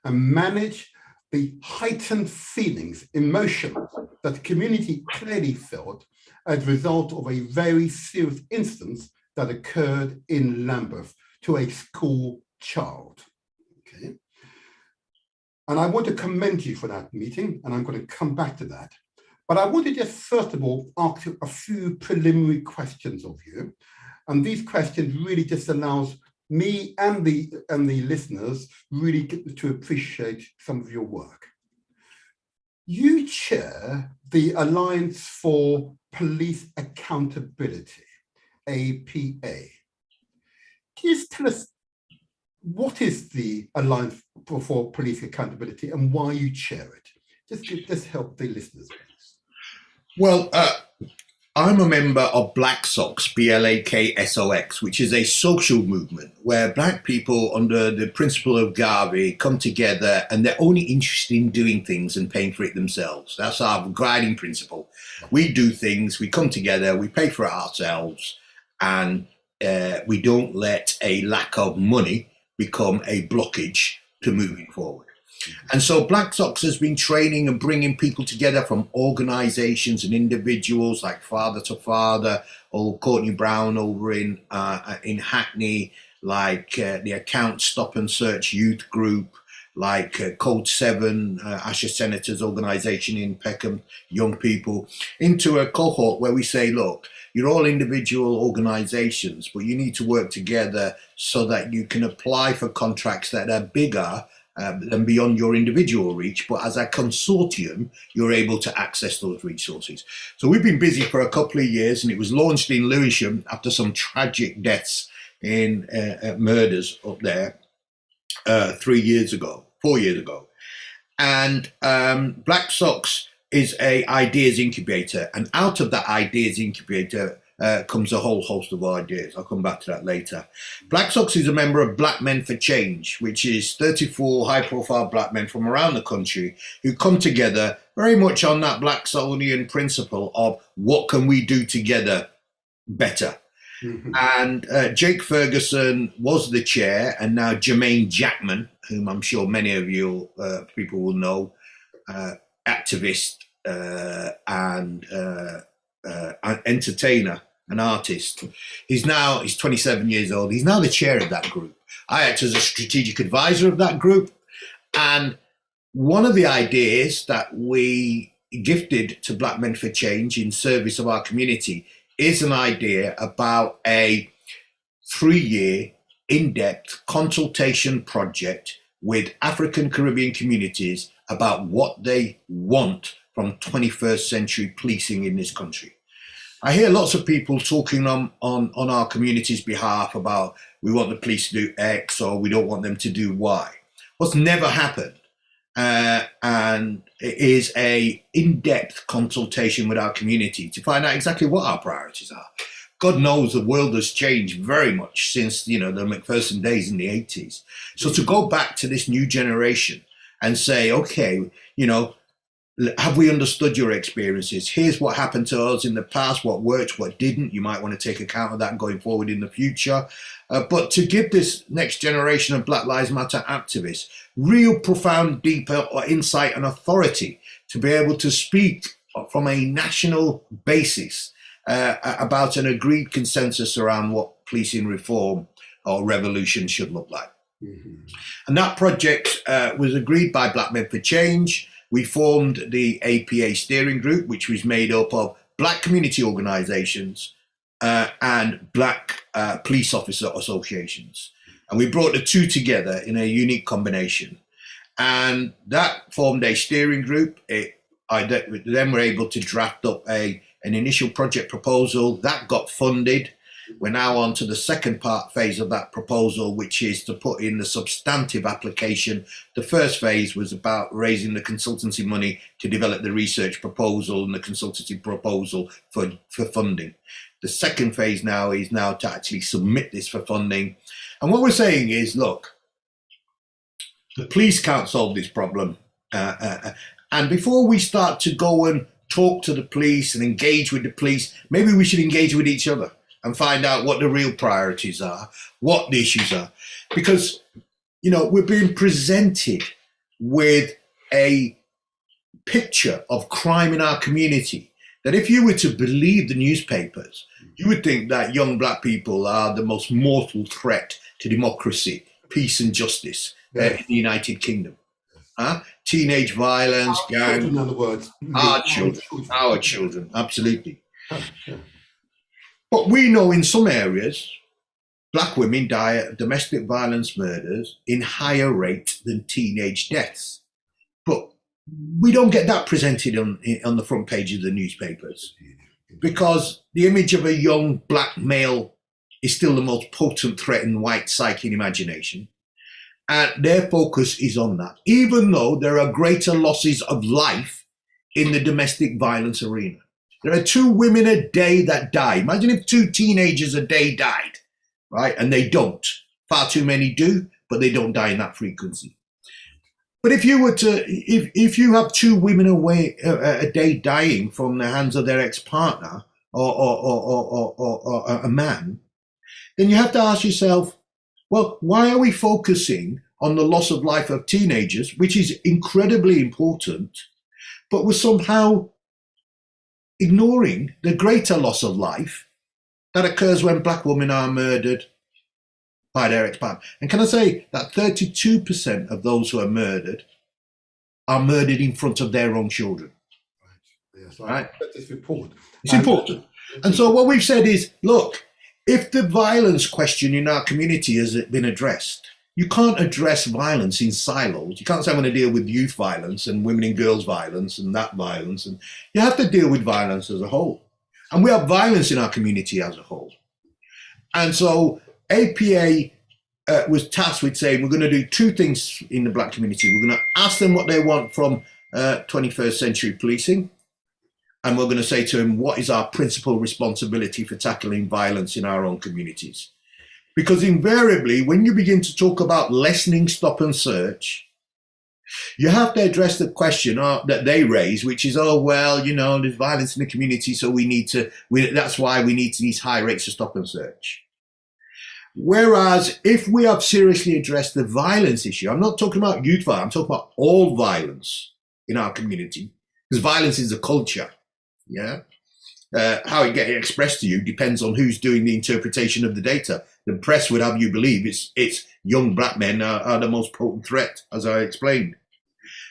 and manage the heightened feelings, emotions that the community clearly felt as a result of a very serious instance that occurred in Lambeth to a school child. Okay. And I want to commend you for that meeting, and I'm going to come back to that. But I want to just first of all ask you a few preliminary questions of you. And these questions really just allows me and the listeners really to appreciate some of your work. You chair the Alliance for Police Accountability, APA. Can you just tell us what is the Alliance for Police Accountability and why you chair it? Just help the listeners, please. Well, I'm a member of Black Sox, BLAKSOX, which is a social movement where Black people under the principle of Garvey come together and they're only interested in doing things and paying for it themselves. That's our guiding principle. We do things, we come together, we pay for it ourselves, and we don't let a lack of money become a blockage to moving forward. And so Black Sox has been training and bringing people together from organizations and individuals like Father to Father, or Courtney Brown over in Hackney, like the Account Stop and Search Youth Group, like Code 7, Asher Senator's organization in Peckham, young people, into a cohort where we say, look, you're all individual organizations, but you need to work together so that you can apply for contracts that are bigger than beyond your individual reach, but as a consortium, you're able to access those resources. So we've been busy for a couple of years, and it was launched in Lewisham after some tragic deaths in murders up there 4 years ago. And Black Sox is a ideas incubator, and out of that ideas incubator comes a whole host of ideas. I'll come back to that later. Black Sox is a member of Black Men for Change, which is 34 high-profile Black men from around the country who come together very much on that Blacksonian principle of what can we do together better. Mm-hmm. And Jake Ferguson was the chair, and now Jermaine Jackman, whom I'm sure many of you people will know, activist and an entertainer, an artist. He's 27 years old. He's now the chair of that group. I act as a strategic advisor of that group. And one of the ideas that we gifted to Black Men for Change in service of our community is an idea about a 3-year in-depth consultation project with African Caribbean communities about what they want from 21st century policing in this country. I hear lots of people talking on our community's behalf about we want the police to do X or we don't want them to do Y. What's never happened, and it is a in-depth consultation with our community to find out exactly what our priorities are. God knows the world has changed very much since, the Macpherson days in the 80s. So to go back to this new generation and say, okay, have we understood your experiences? Here's what happened to us in the past, what worked, what didn't. You might want to take account of that going forward in the future. But to give this next generation of Black Lives Matter activists real profound, deeper insight and authority to be able to speak from a national basis about an agreed consensus around what policing reform or revolution should look like. Mm-hmm. And that project was agreed by Black Men for Change. We formed the APA steering group, which was made up of Black community organizations and Black police officer associations. And we brought the two together in a unique combination. And that formed a steering group. Then we're able to draft up an initial project proposal that got funded. We're now on to the second phase of that proposal, which is to put in the substantive application. The first phase was about raising the consultancy money to develop the research proposal and the consultancy proposal for funding. The second phase now is to actually submit this for funding. And what we're saying is, look, the police can't solve this problem. And before we start to go and talk to the police and engage with the police, maybe we should engage with each other and find out what the real priorities are, what the issues are. Because, we're being presented with a picture of crime in our community that if you were to believe the newspapers, you would think that young Black people are the most mortal threat to democracy, peace and justice in the United Kingdom. Teenage violence, gangs. In other words, our children, absolutely. But we know in some areas, Black women die of domestic violence murders in higher rate than teenage deaths. But we don't get that presented on the front page of the newspapers because the image of a young Black male is still the most potent threat in white psyche and imagination. And their focus is on that, even though there are greater losses of life in the domestic violence arena. There are 2 women a day that die. Imagine if 2 teenagers a day died, right? And they don't. Far too many do, but they don't die in that frequency. But if you were to, if you have 2 women a day dying from the hands of their ex-partner or a man, then you have to ask yourself, well, why are we focusing on the loss of life of teenagers, which is incredibly important, but we're somehow ignoring the greater loss of life that occurs when Black women are murdered by their ex-partner? And can I say that 32% of those who are murdered in front of their own children? Right. Yes, right? This report. It's important. And so what we've said is, look, if the violence question in our community has been addressed, you can't address violence in silos. You can't say I'm going to deal with youth violence and women and girls violence and that violence. And you have to deal with violence as a whole. And we have violence in our community as a whole. And so APA was tasked with saying, we're going to do 2 things in the Black community. We're going to ask them what they want from 21st century policing. And we're going to say to them, what is our principal responsibility for tackling violence in our own communities? Because invariably, when you begin to talk about lessening stop and search, you have to address the question that they raise, which is, there's violence in the community, so that's why we need these high rates of stop and search. Whereas if we have seriously addressed the violence issue, I'm not talking about youth violence, I'm talking about all violence in our community, because violence is a culture, yeah? How it gets expressed to you depends on who's doing the interpretation of the data. The press would have you believe it's young Black men are the most potent threat, as I explained.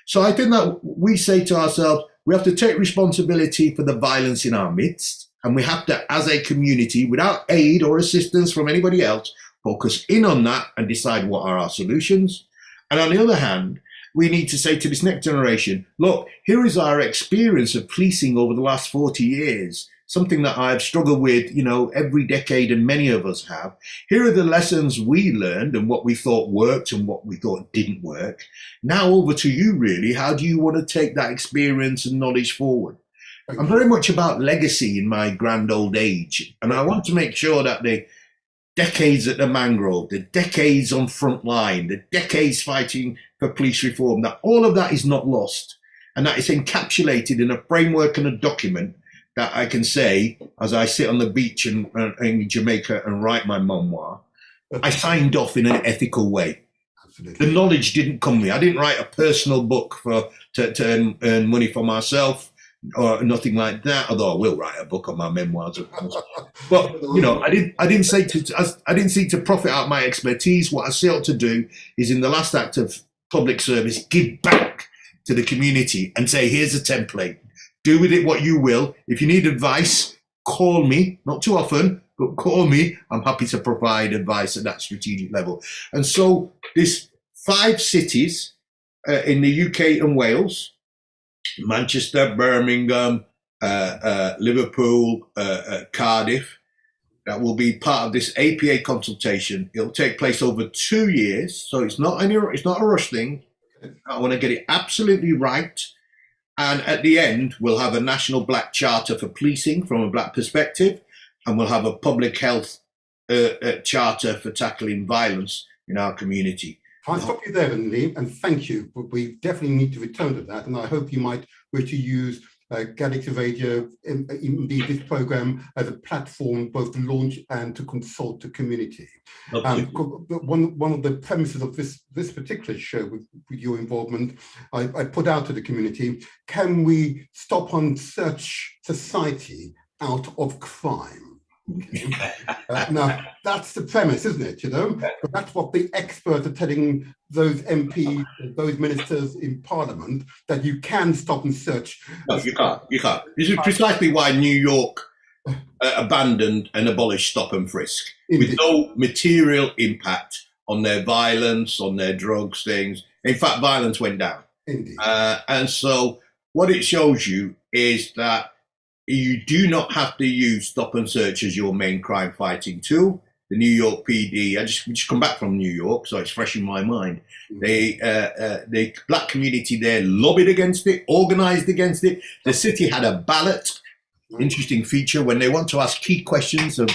So I think that we say to ourselves, we have to take responsibility for the violence in our midst, and we have to, as a community, without aid or assistance from anybody else, focus in on that and decide what are our solutions. And on the other hand, we need to say to this next generation, look, here is our experience of policing over the last 40 years. something that I've struggled with, every decade, and many of us have. Here are the lessons we learned and what we thought worked and what we thought didn't work. Now over to you, really. How do you want to take that experience and knowledge forward? I'm very much about legacy in my grand old age, and I want to make sure that the decades at the mangrove, the decades on front line, the decades fighting for police reform, that all of that is not lost, and that it's encapsulated in a framework and a document that I can say, as I sit on the beach in Jamaica and write my memoir, I signed off in an ethical way. Absolutely. The knowledge didn't come to me. I didn't write a personal book to earn money for myself or nothing like that. Although I will write a book on my memoirs, of course. But I didn't seek to profit out my expertise. What I sought to do is, in the last act of public service, give back to the community and say, here's a template. Do with it what you will. If you need advice, call me. Not too often, but call me. I'm happy to provide advice at that strategic level. And so this 5 cities in the UK and Wales, Manchester, Birmingham, Liverpool, Cardiff, that will be part of this APA consultation. It'll take place over 2 years, so it's not a rush thing. I want to get it absolutely right. And at the end, we'll have a national black charter for policing from a black perspective, and we'll have a public health charter for tackling violence in our community. I'll stop you there, Lee, and thank you. But we definitely need to return to that, and I hope you might wish to use Galaxy Radio, indeed this program, as a platform both to launch and to consult the community. One of the premises of this particular show, with your involvement, I put out to the community: can we stop on search society out of crime? Okay. Now, that's the premise, isn't it? But that's what the experts are telling those MPs, those ministers in Parliament, that you can stop and search. No, you can't. This is precisely why New York abandoned and abolished stop and frisk. Indeed. With no material impact on their violence, on their drugs, things. In fact, violence went down. Indeed. And so what it shows you is that you do not have to use stop and search as your main crime fighting tool. The New York PD, I just come back from New York, so it's fresh in my mind. The black community there lobbied against it, organized against it. The city had a ballot. Interesting feature: when they want to ask key questions of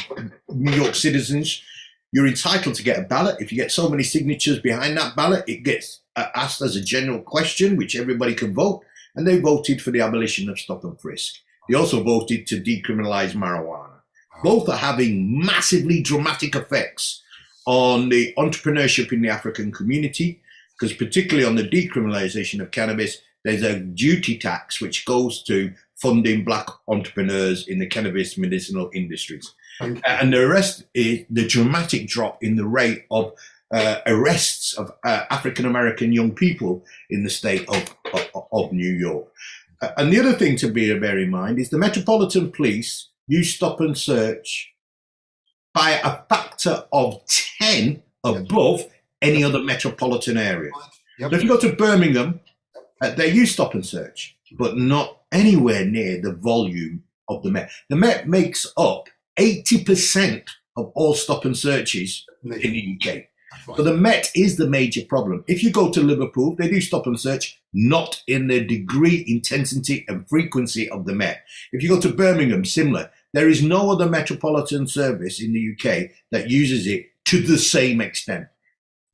New York citizens, you're entitled to get a ballot. If you get so many signatures behind that ballot, it gets asked as a general question, which everybody can vote. And they voted for the abolition of stop and frisk. They also voted to decriminalize marijuana. Both are having massively dramatic effects on the entrepreneurship in the African community, because particularly on the decriminalization of cannabis, there's a duty tax which goes to funding black entrepreneurs in the cannabis medicinal industries. And the rest is the dramatic drop in the rate of arrests of African-American young people in the state of New York. And the other thing to bear in mind is the Metropolitan Police use stop and search by a factor of 10 above any other metropolitan area. Yep. So if you go to Birmingham, they use stop and search, but not anywhere near the volume of the Met. The Met makes up 80% of all stop and searches in the UK. Right. So the Met is the major problem. If you go to Liverpool, they do stop and search, not in the degree, intensity and frequency of the Met. If you go to Birmingham, similar. There is no other metropolitan service in the UK that uses it to the same extent.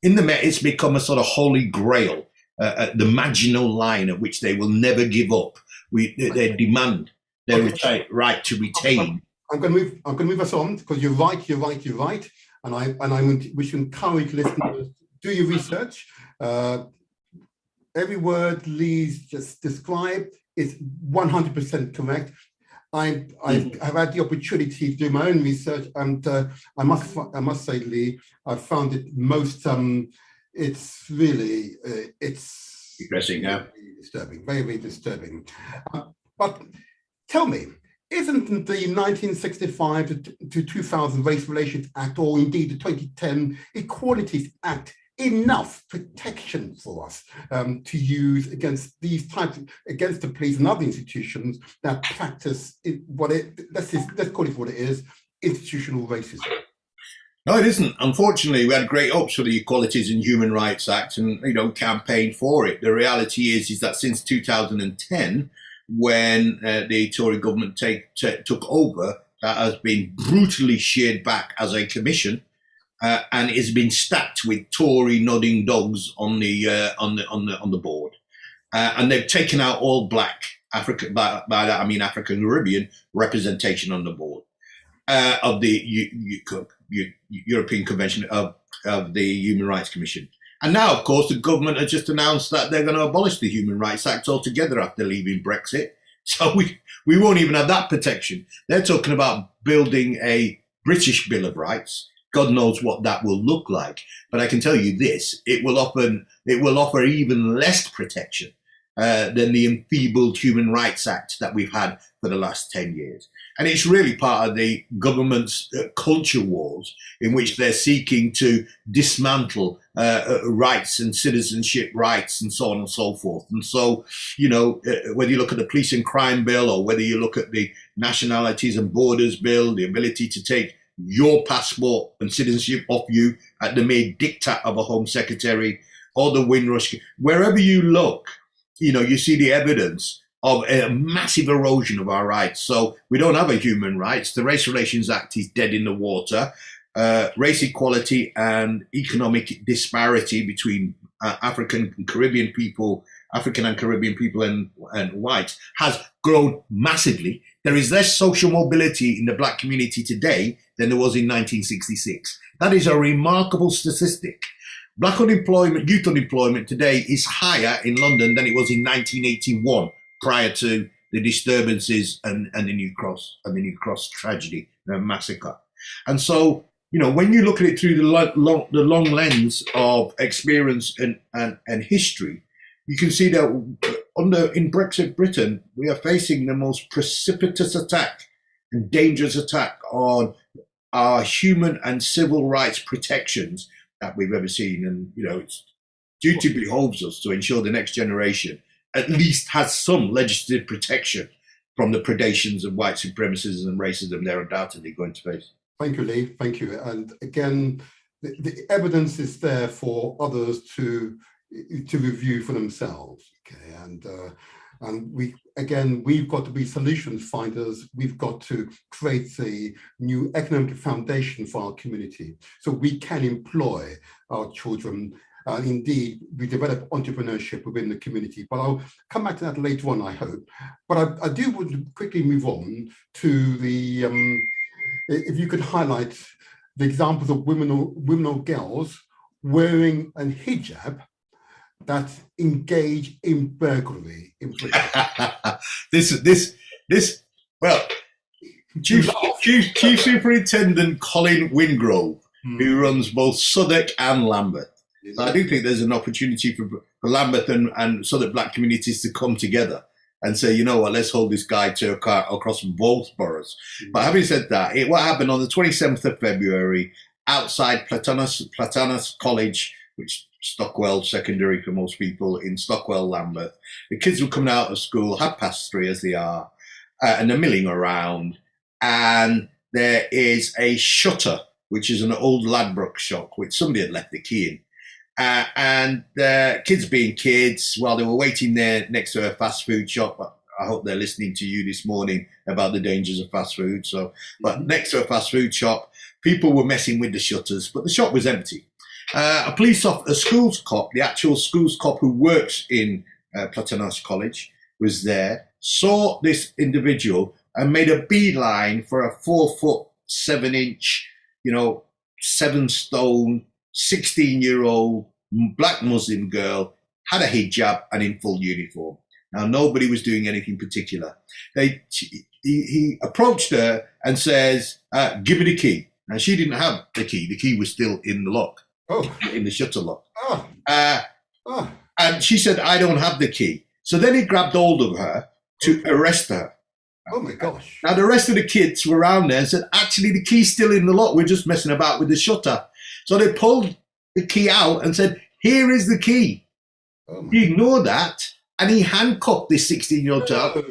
In the Met, it's become a sort of holy grail, the marginal line at which they will never give up. They demand their right to retain. I'm going to move us on, because you're right. And I wish to encourage listeners, do your research. Every word Lee's just described is 100% correct. I've had the opportunity to do my own research, and I must say, Lee, I found it most. It's really it's depressing, yeah, disturbing, very, very disturbing. But tell me, isn't the 1965 to 2000 Race Relations Act, or indeed the 2010 Equalities Act, enough protection for us to use against against the police and other institutions that practice let's call it what it is, institutional racism? No, it isn't. Unfortunately, we had great hopes for the Equalities and Human Rights Act and, campaigned for it. The reality is that since 2010, when the Tory government took over, that has been brutally sheared back as a commission, and it's been stacked with Tory nodding dogs on the board, and they've taken out all black African, by that I mean African Caribbean representation on the board of the European Convention of the Human Rights Commission. And now, of course, the government has just announced that they're going to abolish the Human Rights Act altogether after leaving Brexit. So we won't even have that protection. They're talking about building a British Bill of Rights. God knows what that will look like. But I can tell you this, it will offer even less protection than the enfeebled Human Rights Act that we've had for the last 10 years. And it's really part of the government's culture wars in which they're seeking to dismantle rights and citizenship rights and so on and so forth. And so, whether you look at the police and crime bill or whether you look at the nationalities and borders bill, the ability to take your passport and citizenship off you at the mere diktat of a Home Secretary, or the Windrush, wherever you look, you see the evidence of a massive erosion of our rights. So we don't have a human rights. The Race Relations Act is dead in the water. Race equality and economic disparity between African and Caribbean people and whites has grown massively. There is less social mobility in the black community today than there was in 1966. That is a remarkable statistic. Black unemployment, youth unemployment today is higher in London than it was in 1981, prior to the disturbances and the New Cross tragedy, the massacre. And so, when you look at it through the long lens of experience and history, you can see that in Brexit Britain, we are facing the most precipitous attack and dangerous attack on our human and civil rights protections that we've ever seen. And, it's duty behoves us to ensure the next generation at least has some legislative protection from the predations of white supremacism and racism they're undoubtedly going to face. Thank you, Lee. Thank you. And again, the evidence is there for others to review for themselves. Okay, and we've got to be solutions finders. We've got to create a new economic foundation for our community so we can employ our children. And indeed, we develop entrepreneurship within the community. But I'll come back to that later on, I hope. But I do want to quickly move on to the, if you could highlight the examples of women or girls wearing a hijab that engage in burglary in Britain. Well, Chief Superintendent Colin Wingrove, who runs both Southwark and Lambeth. So I do think there's an opportunity for Lambeth and Southwark black communities to come together and say, you know what, let's hold this guy to account across both boroughs. But having said that, what happened on the 27th of February outside Platanus College, which Stockwell Secondary for most people in Stockwell, Lambeth. The kids were coming out of school 3:30 as they are, and they're milling around. And there is a shutter, which is an old Ladbroke shop, which somebody had left the key in. And the kids being kids, while they were waiting there next to a fast food shop, I hope they're listening to you this morning about the dangers of fast food. But next to a fast food shop, people were messing with the shutters, but the shop was empty. A schools cop, the actual schools cop who works in Platanus College, was there, saw this individual and made a beeline for a 4'7", 7 stone, 16-year-old black Muslim girl, had a hijab and in full uniform. Now, nobody was doing anything particular. He approached her and says, give me the key. And she didn't have the key. The key was still in the lock. In the shutter lock. And she said, I don't have the key. So then he grabbed hold of her to arrest her. Oh my gosh. Now the rest of the kids were around there and said, actually the key's still in the lock. We're just messing about with the shutter. So they pulled the key out and said, "Here is the key." He ignored that, and he handcuffed this 16-year-old child,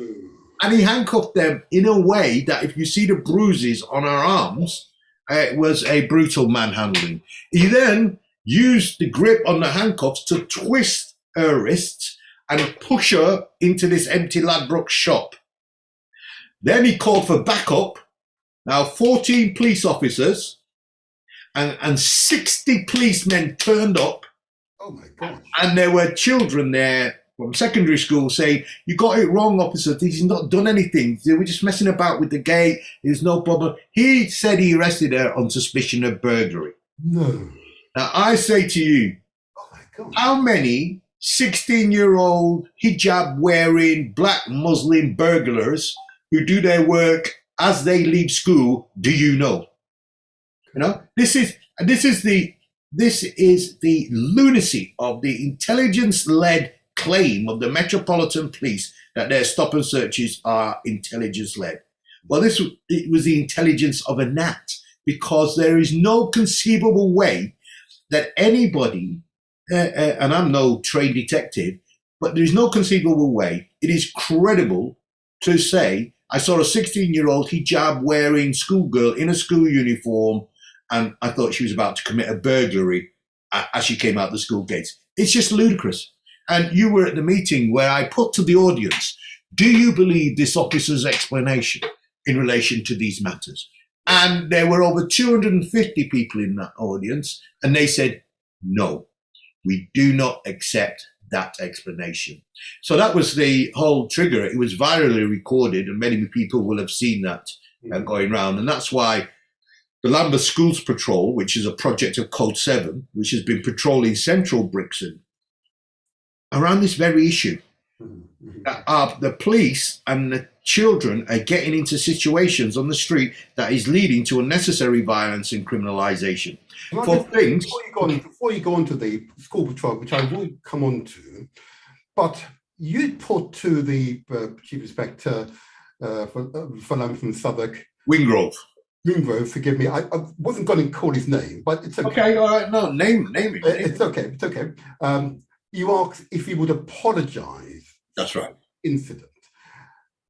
and he handcuffed them in a way that if you see the bruises on her arms, it was a brutal manhandling. He then used the grip on the handcuffs to twist her wrists and push her into this empty Ladbroke shop. Then he called for backup. Now 14 police officers and 60 policemen turned up. Oh my God. And there were children there from secondary school saying, "You got it wrong, officer. He's not done anything. They were just messing about with the gate. There's no problem." He said he arrested her on suspicion of burglary. No. Now I say to you, Oh my God. how many 16-year-old hijab-wearing black Muslim burglars who do their work as they leave school do you know? You know, this is the lunacy of the intelligence-led claim of the Metropolitan Police that their stop and searches are intelligence-led. Well, it was the intelligence of a gnat, because there is no conceivable way that anybody, and I'm no trained detective, but there's no conceivable way it is credible to say, "I saw a 16-year-old hijab-wearing schoolgirl in a school uniform, and I thought she was about to commit a burglary as she came out the school gates." It's just ludicrous. And you were at the meeting where I put to the audience, "Do you believe this officer's explanation in relation to these matters?" And there were over 250 people in that audience, and they said, "No, we do not accept that explanation." So that was the whole trigger. It was virally recorded, and many people will have seen that going round. And that's why the Lambeth Schools Patrol, which is a project of Code 7, which has been patrolling central Brixton around this very issue, that the police and the children are getting into situations on the street that is leading to unnecessary violence and criminalisation. Before you go on to the school patrol, which I will come on to, but you put to the Chief Inspector for Lambeth and Southwark, Wingrove, forgive me, I wasn't going to call his name, but it's okay. Okay, all right, no, name it. It's okay. You asked if he would apologise. That's right. Incident.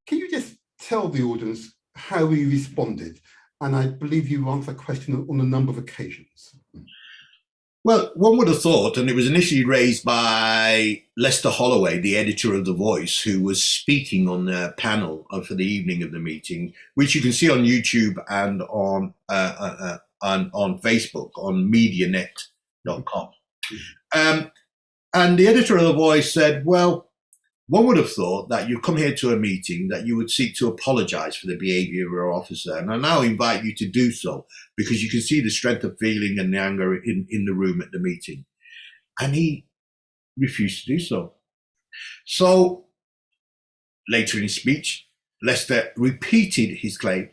Can you just tell the audience how he responded? And I believe you answered that question on a number of occasions. Well, one would have thought, and it was initially raised by Lester Holloway, the editor of The Voice, who was speaking on the panel for the evening of the meeting, which you can see on YouTube and on Facebook, on MediaNet.com. And the editor of The Voice said, well, one would have thought that you come here to a meeting that you would seek to apologise for the behaviour of your officer. And I now invite you to do so, because you can see the strength of feeling and the anger in the room at the meeting. And he refused to do so. So later in his speech, Lester repeated his claim.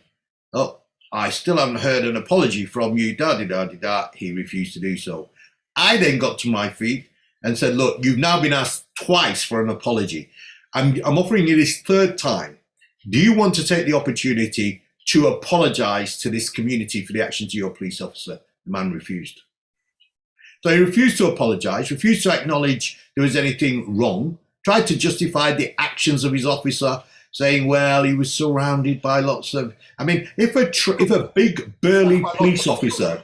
"Oh, I still haven't heard an apology from you, da-di-da-di-da." He refused to do so. I then got to my feet and said, "Look, you've now been asked twice for an apology. I'm offering you this third time. Do you want to take the opportunity to apologise to this community for the actions of your police officer?" The man refused. So he refused to apologise, refused to acknowledge there was anything wrong, tried to justify the actions of his officer, saying, well, he was surrounded by lots of... I mean, if a big burly police officer,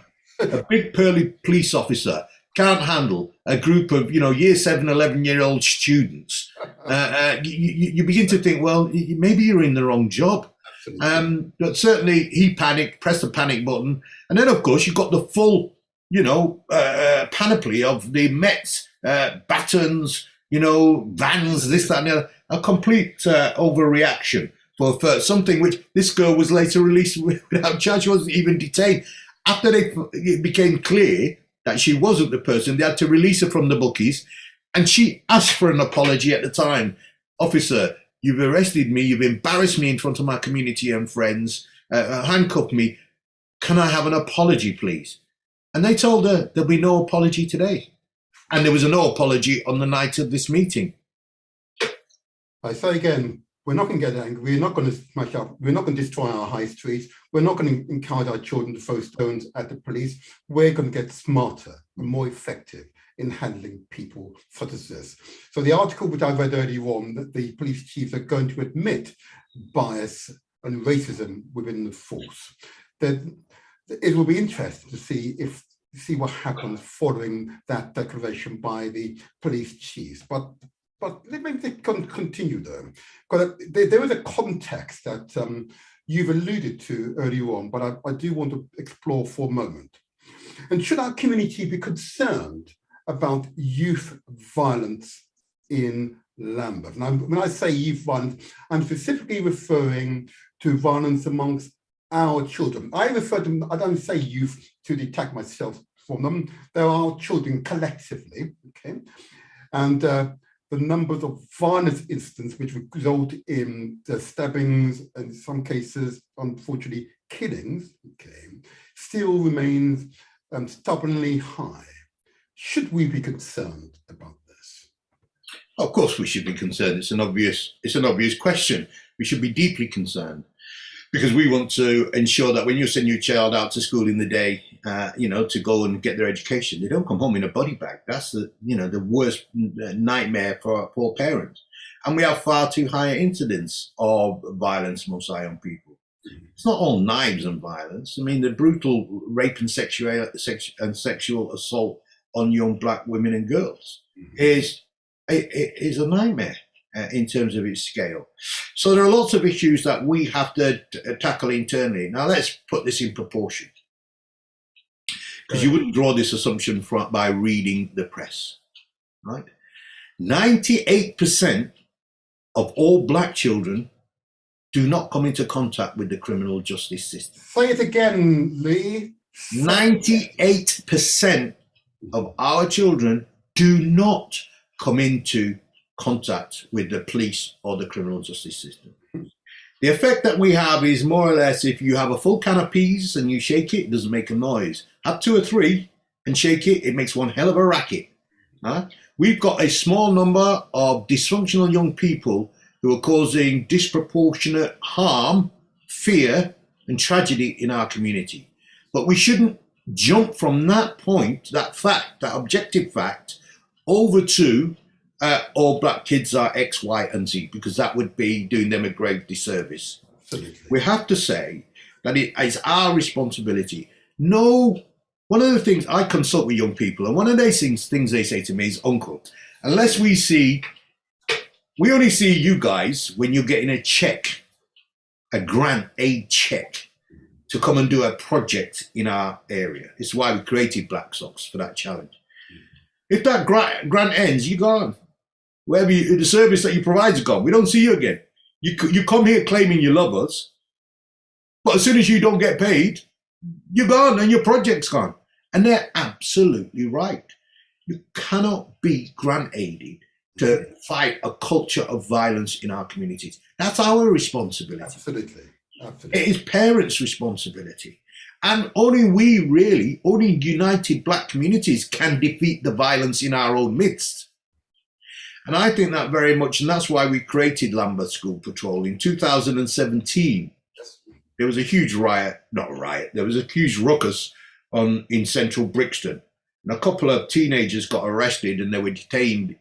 can't handle a group of, year 7, 11-year-old students, you begin to think, well, maybe you're in the wrong job. But certainly he panicked, pressed the panic button. And then, of course, you've got the full, panoply of the Mets, batons, vans, this, that, and the other. A complete overreaction for something which this girl was later released without charge. She wasn't even detained. After it became clear that she wasn't the person, they had to release her from the bookies, and she asked for an apology at the time. "Officer, you've arrested me, you've embarrassed me in front of my community and friends, handcuffed me. Can I have an apology, please?" And they told her there'll be no apology today. And there was no apology on the night of this meeting. I say again, We're not going to get angry. We're not going to smash up. We're not going to destroy our high streets. We're not going to encourage our children to throw stones at the police. We're going to get smarter and more effective in handling people such as this. So the article which I read earlier on, that the police chiefs are going to admit bias and racism within the force. That it will be interesting to see what happens following that declaration by the police chiefs. But let me continue though, because there is a context that you've alluded to earlier on, but I do want to explore for a moment. And should our community be concerned about youth violence in Lambeth? Now, when I say youth violence, I'm specifically referring to violence amongst our children. I don't say youth to detach myself from them. There are children collectively, okay? And the numbers of violence incidents which result in the stabbings and in some cases, unfortunately, killings, okay, still remains stubbornly high. Should we be concerned about this? Of course we should be concerned. It's an obvious question. We should be deeply concerned because we want to ensure that when you send your child out to school in the day, to go and get their education, they don't come home in a body bag. That's the worst nightmare for parents. And we have far too high incidence of violence amongst our young people. It's not all knives and violence. I mean, the brutal rape and sexual assault on young black women and girls is a nightmare in terms of its scale. So there are lots of issues that we have to tackle internally. Now let's put this in proportion, because you wouldn't draw this assumption by reading the press, right? 98% of all black children do not come into contact with the criminal justice system. Say it again, Lee. 98% of our children do not come into contact with the police or the criminal justice system. The effect that we have is more or less, if you have a full can of peas and you shake it, it doesn't make a noise. Have 2 or 3 and shake it, it makes one hell of a racket. We've got a small number of dysfunctional young people who are causing disproportionate harm, fear, and tragedy in our community. But we shouldn't jump from that point, that fact, that objective fact, over to all black kids are X, Y, and Z, because that would be doing them a grave disservice. Absolutely. We have to say that it is our responsibility. No, one of the things I consult with young people, and one of those things they say to me is, uncle, unless we only see you guys when you're getting a check, a grant aid check, to come and do a project in our area. It's why we created Black Socks, for that challenge. If that grant ends, you're gone. Wherever the service that you provide is gone. We don't see you again. You come here claiming you love us, but as soon as you don't get paid, you're gone and your project's gone. And they're absolutely right. You cannot be grant aided to fight a culture of violence in our communities. That's our responsibility. Absolutely. It is parents' responsibility. And only united black communities can defeat the violence in our own midst. And I think that very much, and that's why we created Lambeth School Patrol in 2017. Yes. There was a huge there was a huge ruckus in central Brixton. And a couple of teenagers got arrested and they were detained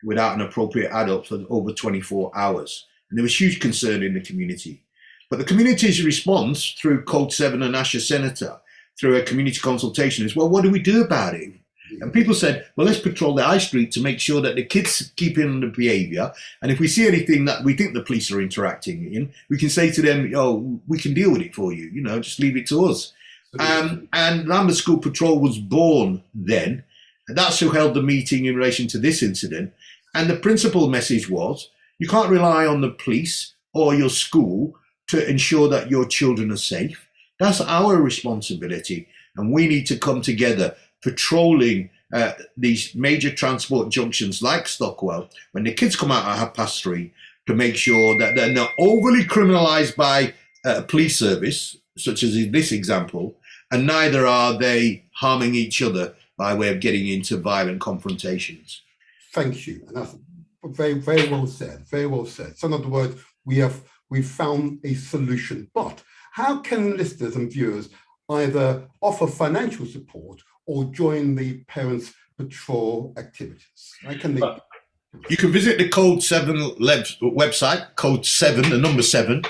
without an appropriate adult for over 24 hours. And there was huge concern in the community. But the community's response through Code 7 and Asher Senator, through a community consultation, is, well, what do we do about it? And people said, well, let's patrol the high street to make sure that the kids keep in the behaviour. And if we see anything that we think the police are interacting in, we can say to them, oh, we can deal with it for you. Just leave it to us. And Lambeth School Patrol was born then. And that's who held the meeting in relation to this incident. And the principal message was, you can't rely on the police or your school to ensure that your children are safe. That's our responsibility. And we need to come together patrolling these major transport junctions like Stockwell when the kids come out at 3:30 to make sure that they're not overly criminalised by police service, such as in this example, and neither are they harming each other by way of getting into violent confrontations. Thank you. And that's very well said. Very well said. So in other words, we've found a solution. But how can listeners and viewers either offer financial support or join the Parents Patrol activities? How can they? You can visit the Code 7 website, Code 7, the number 7.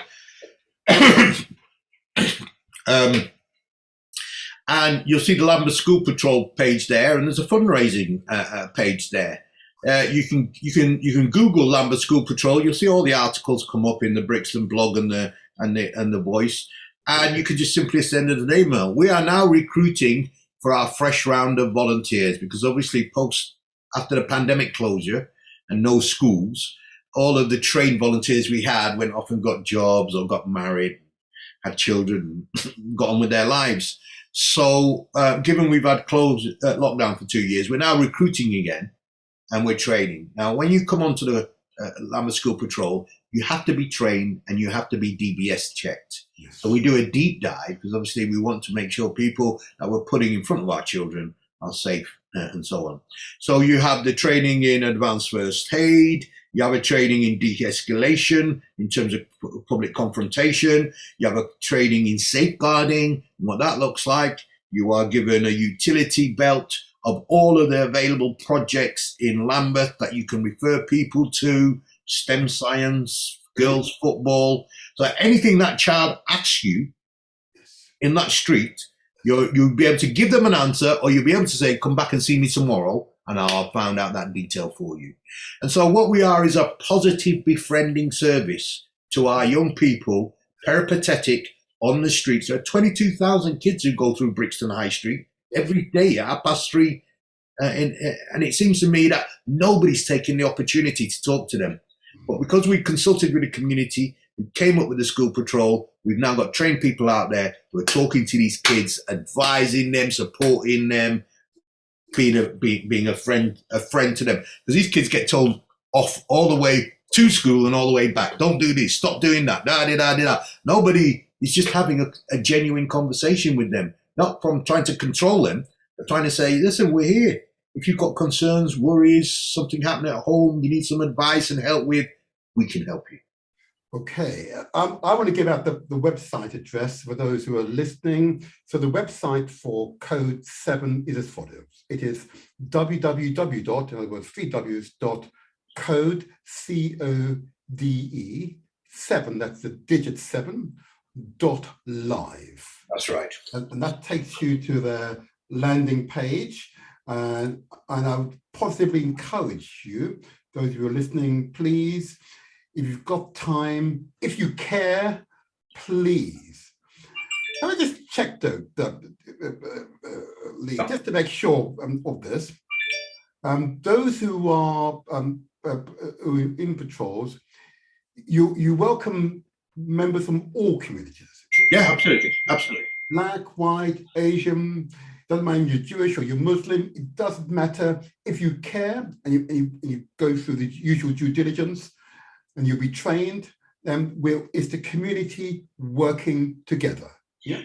And you'll see the Lambeth School Patrol page there, and there's a fundraising page there. You can Google Lambeth School Patrol. You'll see all the articles come up in the Brixton blog and the Voice, and you can just simply send us an email. We are now recruiting for our fresh round of volunteers because obviously after the pandemic closure and no schools, all of the trained volunteers we had went off and got jobs or got married, had children, got on with their lives. So given we've had lockdown for 2 years, we're now recruiting again and we're training. Now, when you come onto the Lambeth School Patrol, you have to be trained and you have to be DBS checked. Yes. So we do a deep dive because obviously we want to make sure people that we're putting in front of our children are safe and so on. So you have the training in advanced first aid, you have a training in de-escalation in terms of public confrontation. You have a training in safeguarding, what that looks like. You are given a utility belt of all of the available projects in Lambeth that you can refer people to, STEM science, girls football. So anything that child asks you in that street, you'll be able to give them an answer, or you'll be able to say, come back and see me tomorrow, and I'll find out that detail for you. And so what we are is a positive befriending service to our young people, peripatetic, on the streets. There are 22,000 kids who go through Brixton High Street every day at 3:30. And it seems to me that nobody's taking the opportunity to talk to them. But because we consulted with the community, we came up with the school patrol, we've now got trained people out there who are talking to these kids, advising them, supporting them, being a friend to them. Because these kids get told off all the way to school and all the way back. Don't do this, stop doing that, da-da-da-da-da. Nobody is just having a genuine conversation with them, not from trying to control them, but trying to say, listen, we're here. If you've got concerns, worries, something happening at home, you need some advice and help with, we can help you. Okay, I want to give out the website address for those who are listening. So the website for Code 7 is as follows. It is www. In other words, 3 W's, code, CODE, 7, that's the digit 7, .live. That's right. And that takes you to the landing page. And I would positively encourage you, those who are listening, please, if you've got time, if you care, please. Can I just check though, Lee, just to make sure of this. Those who are in patrols, you welcome members from all communities. Yeah, absolutely, absolutely. Black, white, Asian, doesn't matter if you're Jewish or you're Muslim, it doesn't matter. If you care and you go through the usual due diligence and you'll be trained, then it's the community working together. Yeah,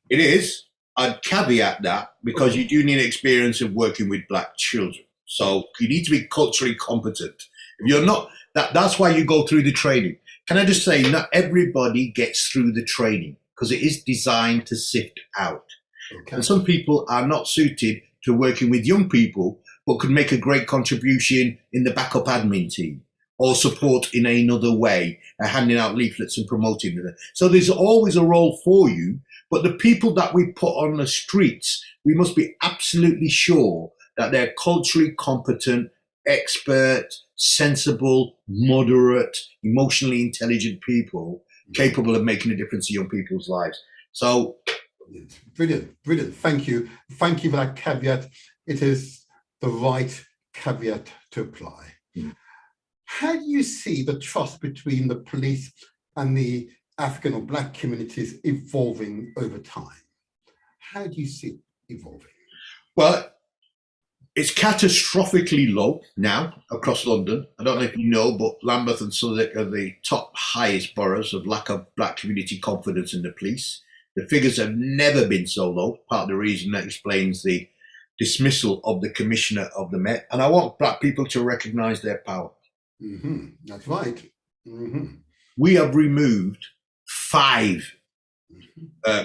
it is. I'd caveat that because you do need experience of working with Black children. So you need to be culturally competent. If you're not, that's why you go through the training. Can I just say, not everybody gets through the training because it is designed to sift out. Okay. And some people are not suited to working with young people, but could make a great contribution in the backup admin team or support in another way, handing out leaflets and promoting them. So there's always a role for you, but the people that we put on the streets, we must be absolutely sure that they're culturally competent, expert, sensible, moderate, emotionally intelligent people capable of making a difference to young people's lives. So brilliant. Thank you for that caveat. It is the right caveat to apply. How do you see the trust between the police and the African or Black communities evolving over time? How do you see it evolving? Well, it's catastrophically low now across London. I don't know if you know, but Lambeth and Southwark are the top highest boroughs of lack of Black community confidence in the police. The figures have never been so low. Part of the reason that explains the dismissal of the Commissioner of the Met. And I want Black people to recognise their power. That's right. Mm-hmm. We have removed 5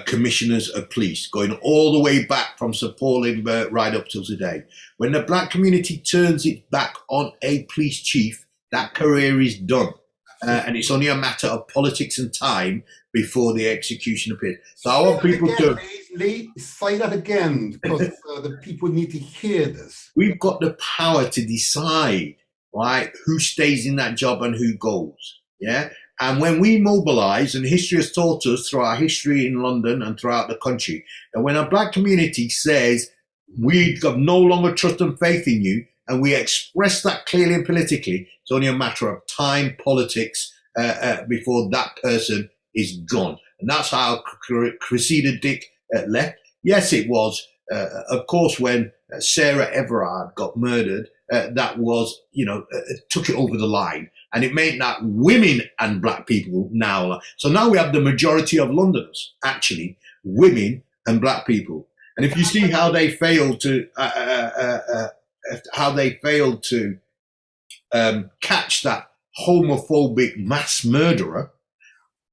commissioners of police, going all the way back from Sir Paul Imbert right up till today. When the black community turns its back on a police chief, that career is done. And it's only a matter of politics and time before the execution appears. So I want people to... Lee, say that again, because the people need to hear this. We've got the power to decide, right, who stays in that job and who goes. Yeah. And when we mobilize, and history has taught us through our history in London and throughout the country, that when a black community says, we have no longer trust and faith in you, and we express that clearly and politically, it's only a matter of time, politics, before that person is gone. And that's how Cressida Dick left. Yes, it was, of course, when Sarah Everard got murdered, that was, took it over the line. And it made that women and black people now. So now we have the majority of Londoners, actually, women and black people. And if you see how they failed to, catch that homophobic mass murderer,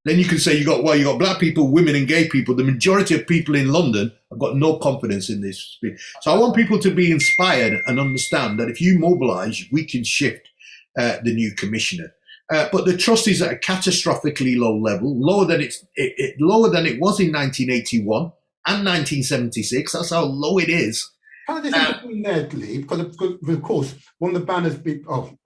then you can say you got black people, women and gay people. The majority of people in London have got no confidence in this. So I want people to be inspired and understand that if you mobilize, we can shift the new commissioner. But the trust is at a catastrophically low level, lower than it was in 1981 and 1976. That's how low it is. How does it between there, Lee? Because of course, one of the banners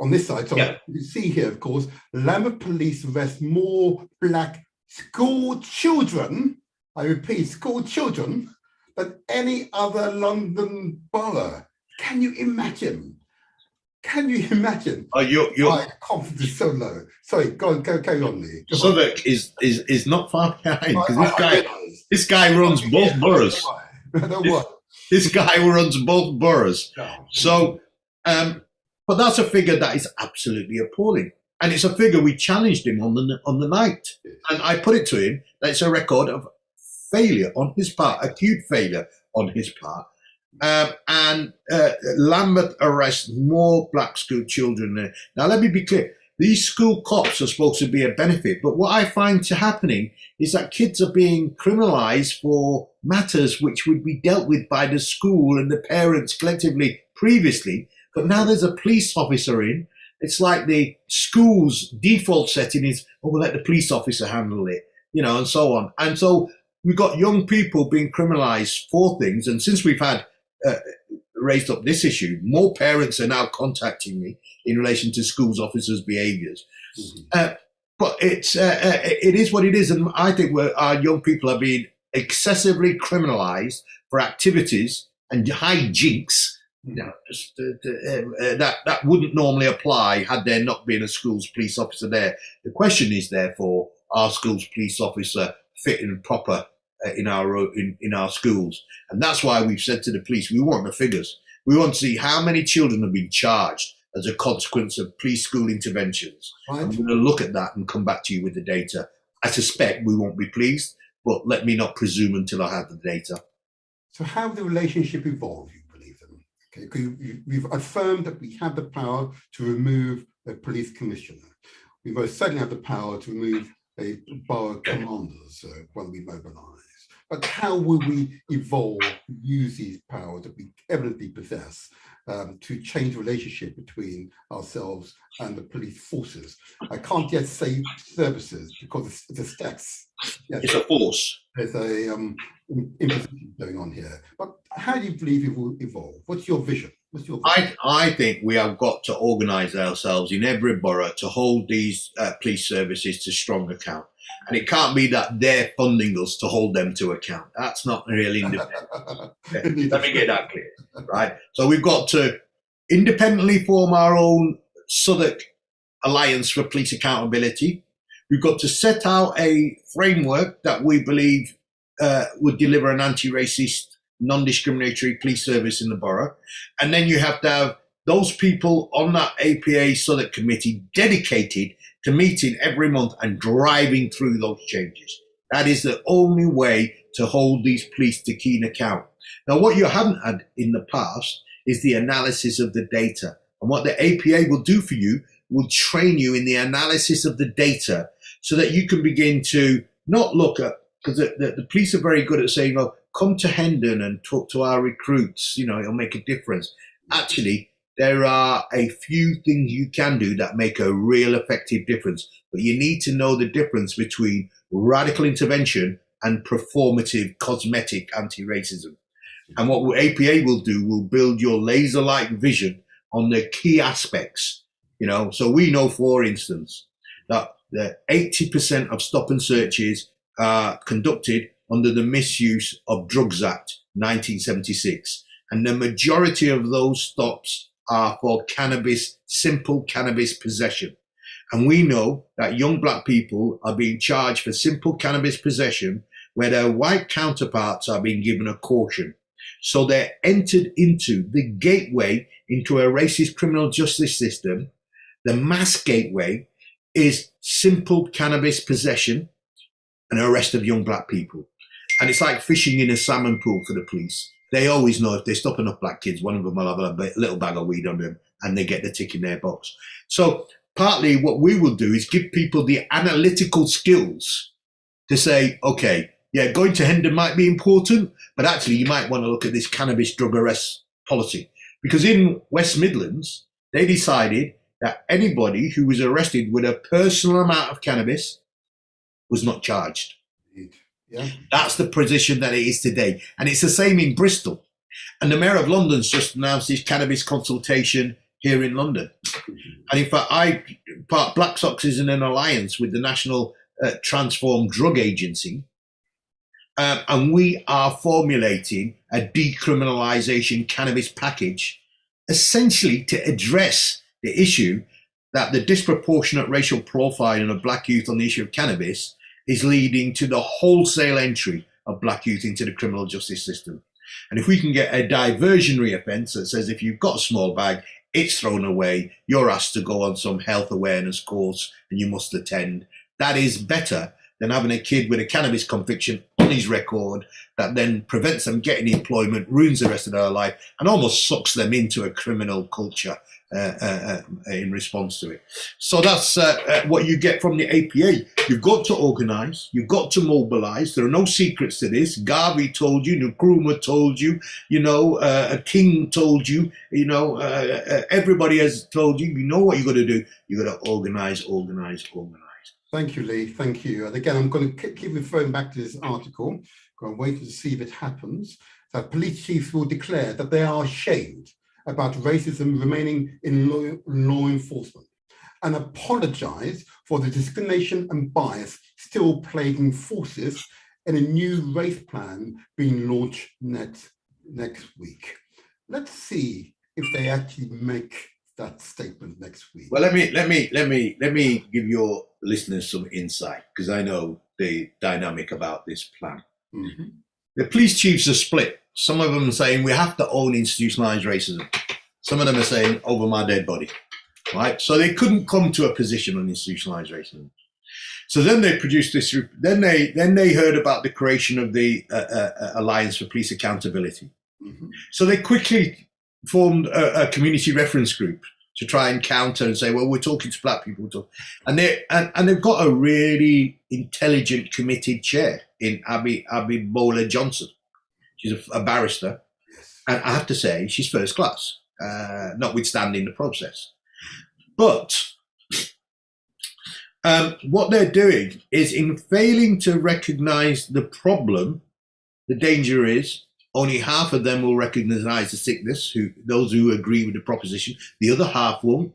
on this side, so you see here, of course, Lambeth Police arrest more black school children, I repeat, school children, than any other London borough. Can you imagine? Can you imagine? My confidence is so low. Sorry, carry on, Lee. Southwark is not far behind, because this guy runs both boroughs. This guy runs both boroughs. So, but that's a figure that is absolutely appalling. And it's a figure we challenged him on the night. And I put it to him that it's a record of failure on his part, acute failure on his part. And Lambeth arrests more black school children. Now, let me be clear. These school cops are supposed to be a benefit. But what I find happening is that kids are being criminalized for matters which would be dealt with by the school and the parents collectively previously. But now there's a police officer in. It's like the school's default setting is, we'll let the police officer handle it, and so on. And so we've got young people being criminalized for things. And since we've had raised up this issue, more parents are now contacting me in relation to schools officers' behaviours. Mm-hmm. But it is what it is, and I think our young people are being excessively criminalised for activities and hijinks. That wouldn't normally apply had there not been a school's police officer there. The question is, therefore, are schools police officer fit and proper in our schools? And that's why we've said to the police, we want the figures. We want to see how many children have been charged as a consequence of police school interventions. Right. I'm going to look at that and come back to you with the data. I suspect we won't be pleased, but let me not presume until I have the data. So how will the relationship evolve, you believe them? Okay, we've affirmed that we have the power to remove a police commissioner. We most certainly have the power to remove a borough commanders when we mobilise. But how will we evolve, use these powers that we evidently possess to change the relationship between ourselves and the police forces? I can't yet say services because it's a stacks. Yes, it's a force. There's a imposition going on here. But how do you believe it will evolve? What's your vision? I think we have got to organise ourselves in every borough to hold these police services to strong account. And it can't be that they're funding us to hold them to account. That's not really independent. Let me get that clear, right? So we've got to independently form our own Southwark Alliance for Police Accountability. We've got to set out a framework that we believe would deliver an anti-racist, non-discriminatory police service in the borough. And then you have to have those people on that APA Southwark committee dedicated to meeting every month and driving through those changes. That is the only way to hold these police to keen account. Now, what you haven't had in the past is the analysis of the data. And what the APA will do for you will train you in the analysis of the data so that you can begin to not look at, because the police are very good at saying, oh, come to Hendon and talk to our recruits, it'll make a difference. Actually, there are a few things you can do that make a real effective difference, but you need to know the difference between radical intervention and performative cosmetic anti-racism. And what APA will do will build your laser-like vision on the key aspects, So we know, for instance, that the 80% of stop and searches are conducted under the Misuse of Drugs Act 1976. And the majority of those stops are for simple cannabis possession. And we know that young black people are being charged for simple cannabis possession where their white counterparts are being given a caution. So they're entered into the gateway into a racist criminal justice system. The mass gateway is simple cannabis possession and arrest of young black people. And it's like fishing in a salmon pool for the police. They always know if they stop enough black kids, one of them will have a little bag of weed on them and they get the tick in their box. So partly what we will do is give people the analytical skills to say, okay, yeah, going to Hendon might be important, but actually you might want to look at this cannabis drug arrest policy. Because in West Midlands, they decided that anybody who was arrested with a personal amount of cannabis was not charged. Yeah. That's the position that it is today. And it's the same in Bristol. And the Mayor of London's just announced his cannabis consultation here in London. And in fact, Black Sox is in an alliance with the National Transformed Drug Agency. And we are formulating a decriminalisation cannabis package, essentially to address the issue that the disproportionate racial profiling of black youth on the issue of cannabis is leading to the wholesale entry of black youth into the criminal justice system. And if we can get a diversionary offence that says if you've got a small bag, it's thrown away, you're asked to go on some health awareness course and you must attend, that is better than having a kid with a cannabis conviction on his record that then prevents them getting employment, ruins the rest of their life, and almost sucks them into a criminal culture in response to it. So that's what you get from the APA. You've got to organise, you've got to mobilise. There are no secrets to this. Garvey told you, Nkrumah told you, King told you, everybody has told you. You know what you've got to do. You've got to organise. Thank you, Lee. Thank you. And again, I'm going to keep referring back to this article. I'm waiting to see if it happens. That police chiefs will declare that they are ashamed about racism remaining in law enforcement and apologise for the discrimination and bias still plaguing forces in a new race plan being launched next week. Let's see if they actually make that statement next week. Well, let me give your listeners some insight because I know the dynamic about this plan. Mm-hmm. The police chiefs are split. Some of them are saying we have to own institutionalized racism. Some of them are saying over my dead body, right? So they couldn't come to a position on institutionalized racism. So then they produced this. Then they heard about the creation of the Alliance for Police Accountability. Mm-hmm. So they quickly formed a community reference group to try and counter and say, well, we're talking to black people. And they've got a really intelligent, committed chair in Abby Bowler Johnson. She's a barrister. Yes. And I have to say, she's first class, notwithstanding the process. But what they're doing is in failing to recognize the problem, the danger is only half of them will recognize the sickness, those who agree with the proposition. The other half won't.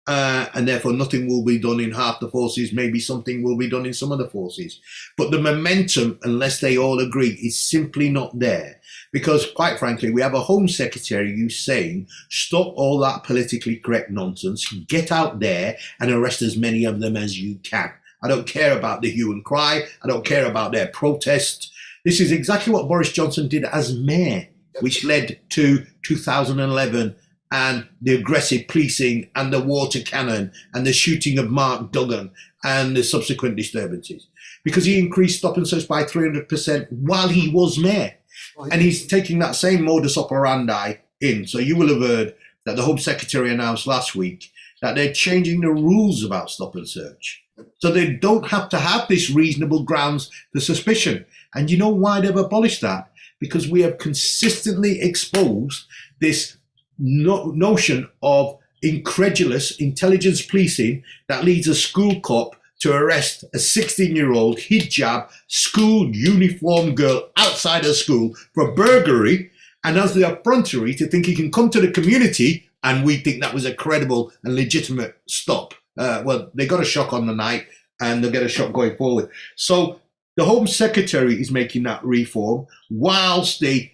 And therefore nothing will be done in half the forces. Maybe something will be done in some of the forces. But the momentum, unless they all agree, is simply not there. Because quite frankly, we have a Home Secretary who's saying, stop all that politically correct nonsense, get out there and arrest as many of them as you can. I don't care about the hue and cry. I don't care about their protest. This is exactly what Boris Johnson did as mayor, which led to 2011 and the aggressive policing and the water cannon and the shooting of Mark Duggan and the subsequent disturbances. Because he increased stop and search by 300% while he was mayor. Right. And he's taking that same modus operandi in. So you will have heard that the Home Secretary announced last week that they're changing the rules about stop and search. So they don't have to have this reasonable grounds for suspicion. And you know why they've abolished that? Because we have consistently exposed this notion of incredulous intelligence policing that leads a school cop to arrest a 16-year-old hijab school uniform girl outside her school for burglary, and has the effrontery to think he can come to the community, and we think that was a credible and legitimate stop. Well, they got a shock on the night, and they'll get a shock going forward. So the Home Secretary is making that reform, whilst the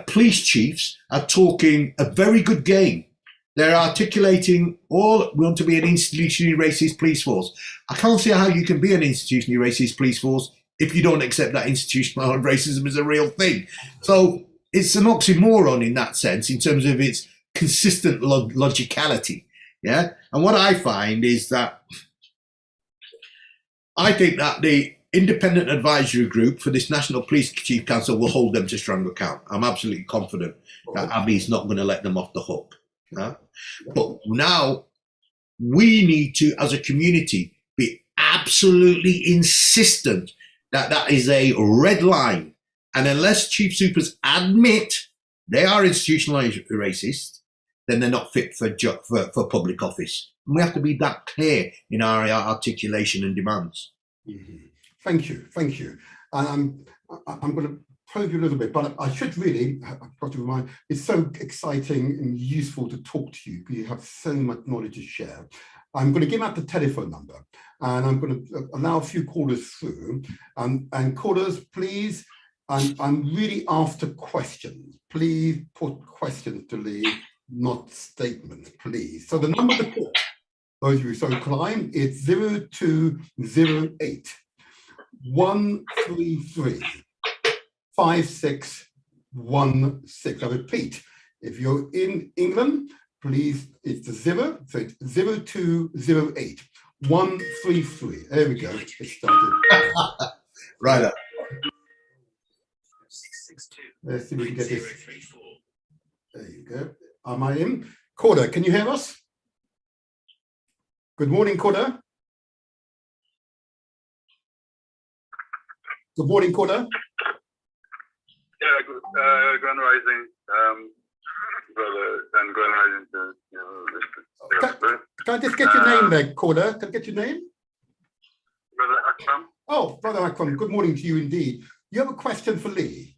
police chiefs are talking a very good game. They're articulating all we want to be an institutionally racist police force. I can't see how you can be an institutionally racist police force if you don't accept that institutional racism is a real thing. So it's an oxymoron in that sense, in terms of its consistent logicality. Yeah. And what I find is that I think that the independent advisory group for this National Police Chief Council will hold them to strong account. I'm absolutely confident that Abi's not going to let them off the hook. But now we need to, as a community, be absolutely insistent that that is a red line. And unless chief supers admit they are institutionalized racist, then they're not fit for public office. And we have to be that clear in our articulation and demands. Mm-hmm. Thank you, thank you. And I'm going to probe you a little bit, but I should really, I've got to remind, it's so exciting and useful to talk to you because you have so much knowledge to share. I'm going to give out the telephone number, and I'm going to allow a few callers through. And callers, please, I'm really after questions. Please put questions to Lee, not statements, please. So the number to call, those of you so inclined, it's 0208 133 5616. I repeat, if you're in England, please, it's the 0, so it's 0208 133. There we go. It started. Right up. Let's see if we can get this. There you go. Am I in? Corda, can you hear us? Good morning, Corda. Good morning, Corda. Yeah, Grand Rising, brother, and Grand Rising to, Jasper. Can I just get your name there, Corda? Can I get your name? Brother Akram. Oh, Brother Akram, good morning to you indeed. You have a question for Lee?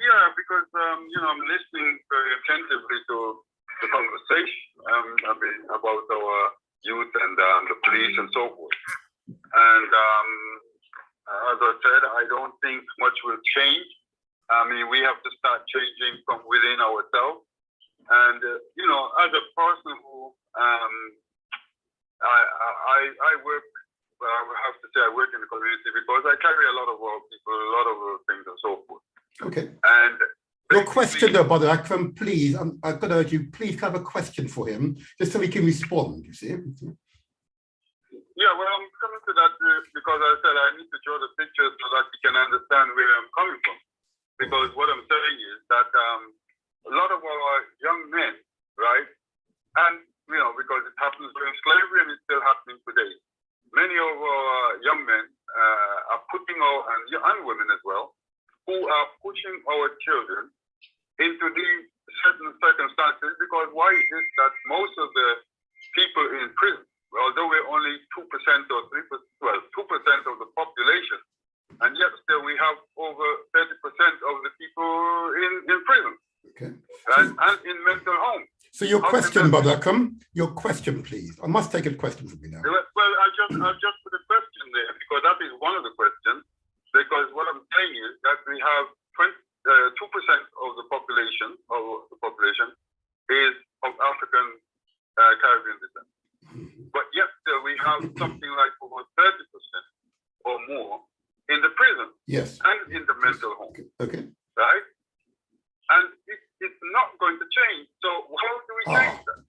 Yeah, because, I'm listening very attentively to the conversation about our youth and the police and so forth. And as I said, I don't think much will change. I mean, we have to start changing from within ourselves. And, as a person who, I work, well, I have to say I work in the community because I carry a lot of people, a lot of things and so forth. Okay. And your question though, Brother Akram, please, I'm going to urge you, please have a question for him, just so he can respond, you see. Yeah, well, I'm coming to that because I said I need to draw the picture so that you can understand where I'm coming from. Because what I'm saying is that a lot of our young men, right, and, because it happens during slavery and it's still happening today, many of our young men are putting and women as well, who are pushing our children into these certain circumstances, because why is it that most of the people in prison, although we're only 2% or 3%, 2% of the population, and yet still we have over 30% of the people in prison, okay, and in mental homes. So your question, Brother Akram, your question, please. I must take a question from you now. Well, I'll just put a question there, because that is one of the questions, because what I'm saying is that we have 2% of the population is of African Caribbean descent. But yet still we have something like over 30% or more in the prison, yes, and in the mental home. Okay. Right? And it's not going to change. So how do we change that?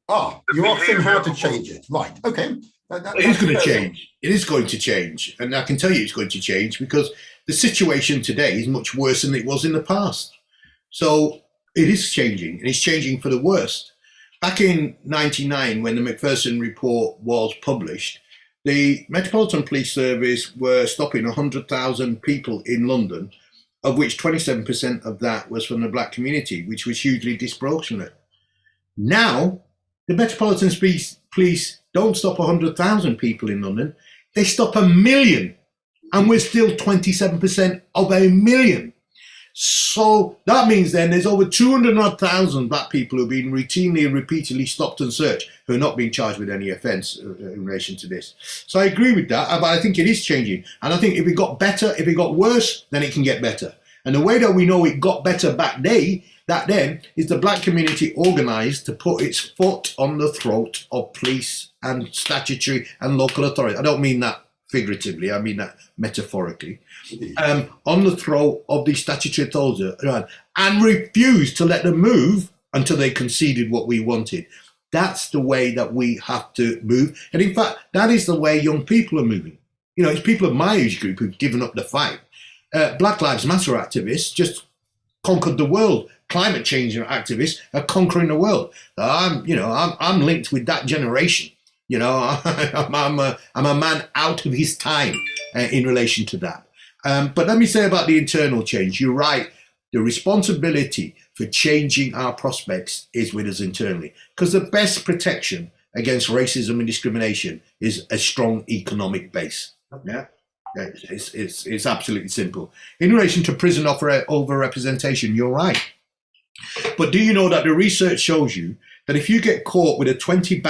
You're asking how to change it. Right. Okay. It is going to change. It is going to change. And I can tell you it's going to change because the situation today is much worse than it was in the past. So it is changing, and it's changing for the worst. back in 99, when the Macpherson report was published, the Metropolitan Police Service were stopping 100,000 people in London, of which 27% of that was from the black community, which was hugely disproportionate. Now, the Metropolitan Police don't stop 100,000 people in London, they stop 1 million, and we're still 27% of 1 million. So that means then there's over 200,000 black people who've been routinely and repeatedly stopped and searched who are not being charged with any offence in relation to this. So I agree with that, but I think it is changing. And I think if it got better, if it got worse, then it can get better. And the way that we know it got better back then is the black community organised to put its foot on the throat of police and statutory and local authorities. I don't mean that figuratively, I mean that metaphorically, on the throat of the statutory authorities and refused to let them move until they conceded what we wanted. That's the way that we have to move. And in fact, that is the way young people are moving. You know, it's people of my age group who've given up the fight. Black Lives Matter activists just conquered the world. Climate change activists are conquering the world. I'm linked with that generation. You know, I'm a man out of his time in relation to that. But let me say about the internal change. You're right. The responsibility for changing our prospects is with us internally, because the best protection against racism and discrimination is a strong economic base. Yeah, it's absolutely simple. In relation to prison overrepresentation, you're right. But do you know that the research shows you that if you get caught with a 20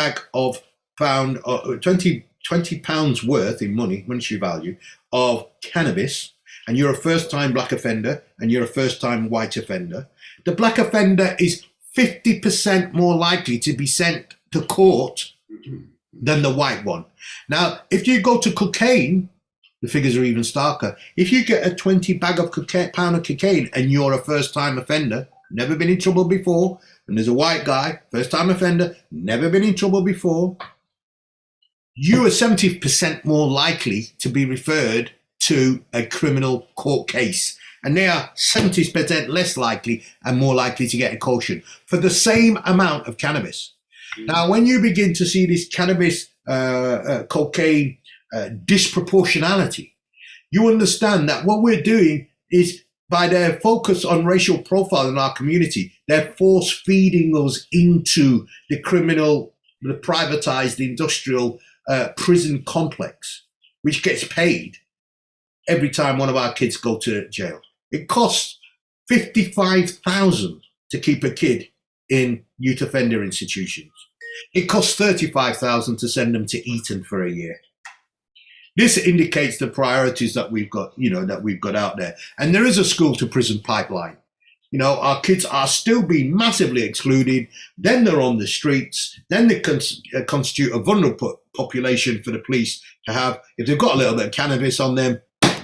pounds worth in monetary value of cannabis, and you're a first-time black offender and you're a first-time white offender, the black offender is 50% more likely to be sent to court than the white one. Now, if you go to cocaine, the figures are even starker. If you get a 20 pound of cocaine and you're a first-time offender, never been in trouble before, and there's a white guy, first-time offender, never been in trouble before, you are 70% more likely to be referred to a criminal court case. And they are 70% less likely and more likely to get a caution for the same amount of cannabis. Now, when you begin to see this cannabis, cocaine disproportionality, you understand that what we're doing is, by their focus on racial profile in our community, they're force feeding us into the criminal, the privatized industrial prison complex, which gets paid every time one of our kids go to jail. It costs $55,000 to keep a kid in youth offender institutions. It costs $35,000 to send them to Eton for a year. This indicates the priorities that we've got, out there. And there is a school to prison pipeline. You know, our kids are still being massively excluded. Then they're on the streets. Then they constitute a vulnerable population for the police to have. If they've got a little bit of cannabis on them,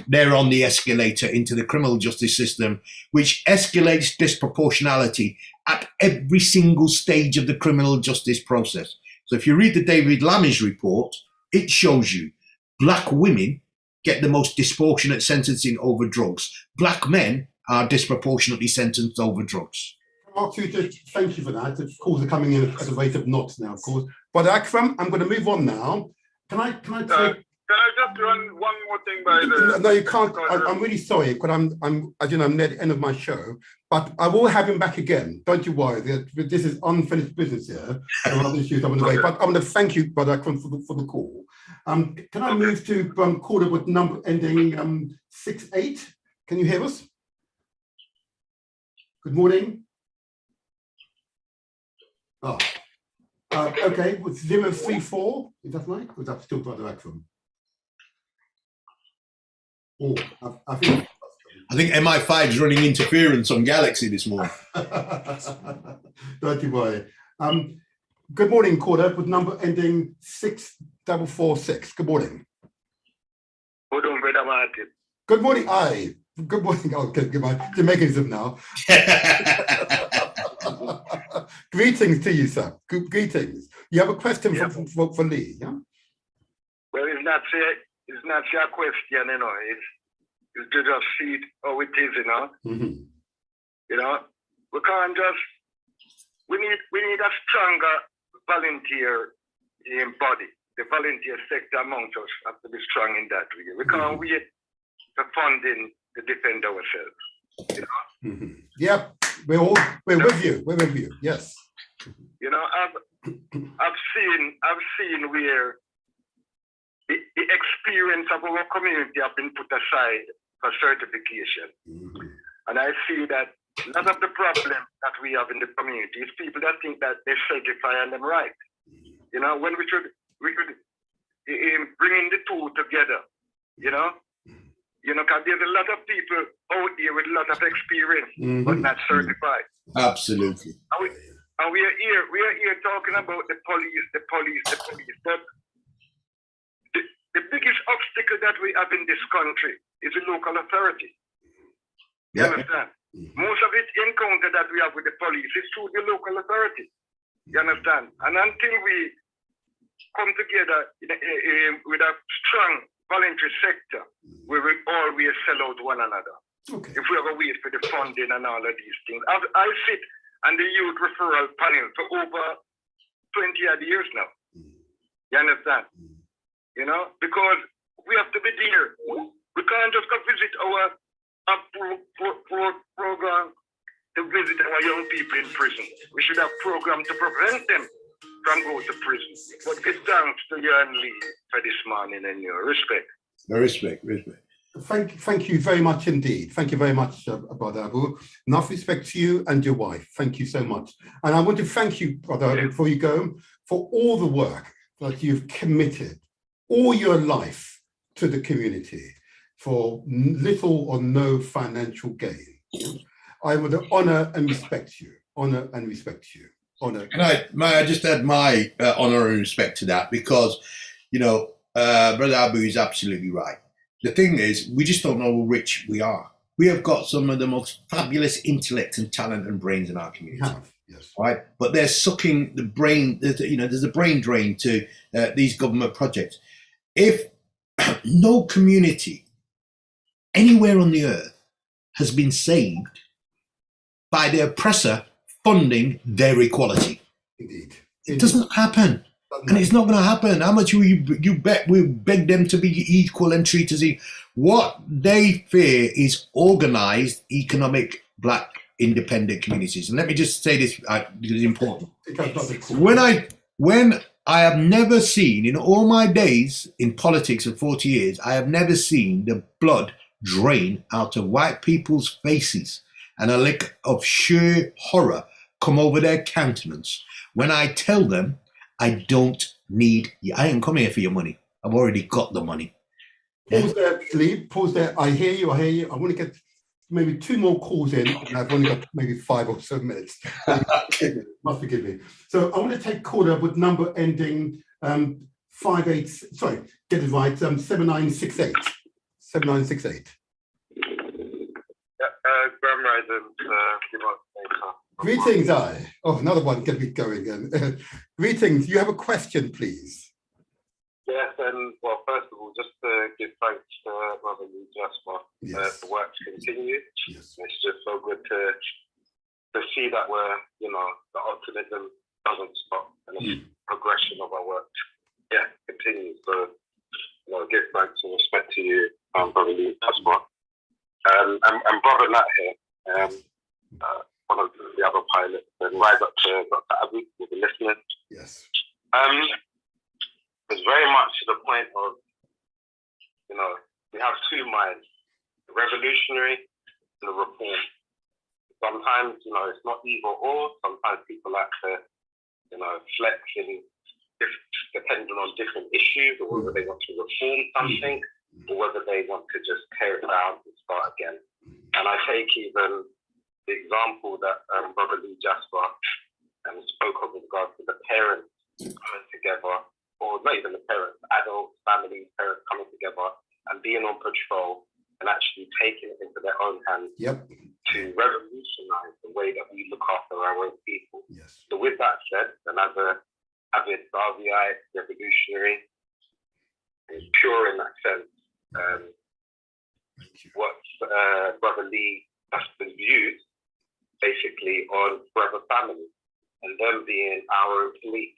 they're on the escalator into the criminal justice system, which escalates disproportionality at every single stage of the criminal justice process. So if you read the David Lammy's report, it shows you black women get the most disproportionate sentencing over drugs. Black men are disproportionately sentenced over drugs. Thank you for that. Of course, they're coming in at a rate of knots now, of course. But Akram, I'm going to move on now. Can I take... Can I just run one more thing by the... No, you can't. I'm really sorry, but I'm near the end of my show. But I will have him back again. Don't you worry. This is unfinished business here. There are other issues I'm on the way. But I'm going to thank you, Brother Akram, for the call. Can I move to caller with number ending 68? Can you hear us? Good morning. Oh, okay. With 034, is that right? Or is that still Brother Akram? Oh, I think MI5 is running interference on Galaxy this morning. Don't you worry. Good morning, caller with number ending 6446. Good morning. Good morning, Brother Martin. Good morning. Aye. Good morning. Okay, goodbye. Jamaicanism now. Greetings to you, sir. Greetings. You have a question for Lee, yeah? Well, it's not your question, you know. It's to just see how it is, you know. Mm-hmm. You know, we can't just we need a stronger volunteer body. The volunteer sector amongst us has to be strong in that way. We can't wait for funding to defend ourselves. You know? Yep, we're with you. We're with you. Yes. You know, I've seen where the experience of our community have been put aside for certification. And I see that a lot of the problem that we have in the community is people that think that they certify and them right. You know, when we should bring in the two together, you know, because there's a lot of people out there with a lot of experience, but not certified. Absolutely. And we are here talking about the police, but the biggest obstacle that we have in this country is the local authority. You understand? Most of it encounter that we have with the police is through the local authority. You understand? And until we come together with a strong voluntary sector, we will always sell out one another. Okay. If we ever wait for the funding and all of these things. I sit on the youth referral panel for over 20 odd years now. You understand? You know, because we have to be there. We can't just go visit our program to visit our young people in prison. We should have program to prevent them from going to prison. But it's thanks to you and Lee for this morning and your respect. Respect. Thank you very much indeed. Thank you very much, Brother Abu. Enough respect to you and your wife. Thank you so much. And I want to thank you, Brother Abu, before you go, for all the work that you've committed all your life to the community for little or no financial gain. I would honor and respect you. Honor. May I just add my honor and respect to that, because, Brother Abu is absolutely right. The thing is, we just don't know how rich we are. We have got some of the most fabulous intellect and talent and brains in our community. Yes. Right? But they're sucking the brain, there's a brain drain to these government projects. If no community anywhere on the earth has been saved by the oppressor funding their equality. Indeed. It doesn't happen. And it's not going to happen. How much will you bet we beg them to be equal and treat us equal? What they fear is organized economic black independent communities. And let me just say this, because it's important. When I have never seen, in all my days in politics of 40 years, I have never seen the blood drain out of white people's faces and a lick of sheer horror come over their countenance when I tell them, I don't need you. I ain't coming here for your money. I've already got the money. Pause there, Lee. Pause there. I hear you. I want to get maybe 2 more calls in, and I've only got maybe 5 or so minutes. Must forgive me. So I want to take caller with number ending 58. Sorry, get it right. 7968. 7968. Grand Rising. Greetings, another one going to be going in. Greetings. You have a question, please. Yes, and well, first of all, just to give thanks to Brother Lee Jasper for work to continue. Yes. It's just so good to see that we're, the optimism doesn't stop and the progression of our work, continues. So, give thanks and respect to you, Brother Lee Jasper. And Brother Nat here, one of the other pilots, and right up to Dr. Abu with the listeners. Yes. It's very much to the point of, we have 2 minds, the revolutionary and the reform. Sometimes, it's not either or. Sometimes people like to, flex in depending on different issues, or whether they want to reform something, or whether they want to just tear it down and start again. And I take even the example that Brother Lee Jasper spoke of with regards to the parents coming together, or not even the parents, adults, families, parents coming together and being on patrol and actually taking it into their own hands to revolutionize the way that we look after our own people. Yes. So with that said, and as a avid Garveyite revolutionary, and pure in that sense, what Brother Lee Jasper's views basically on forever family. and them being our own police,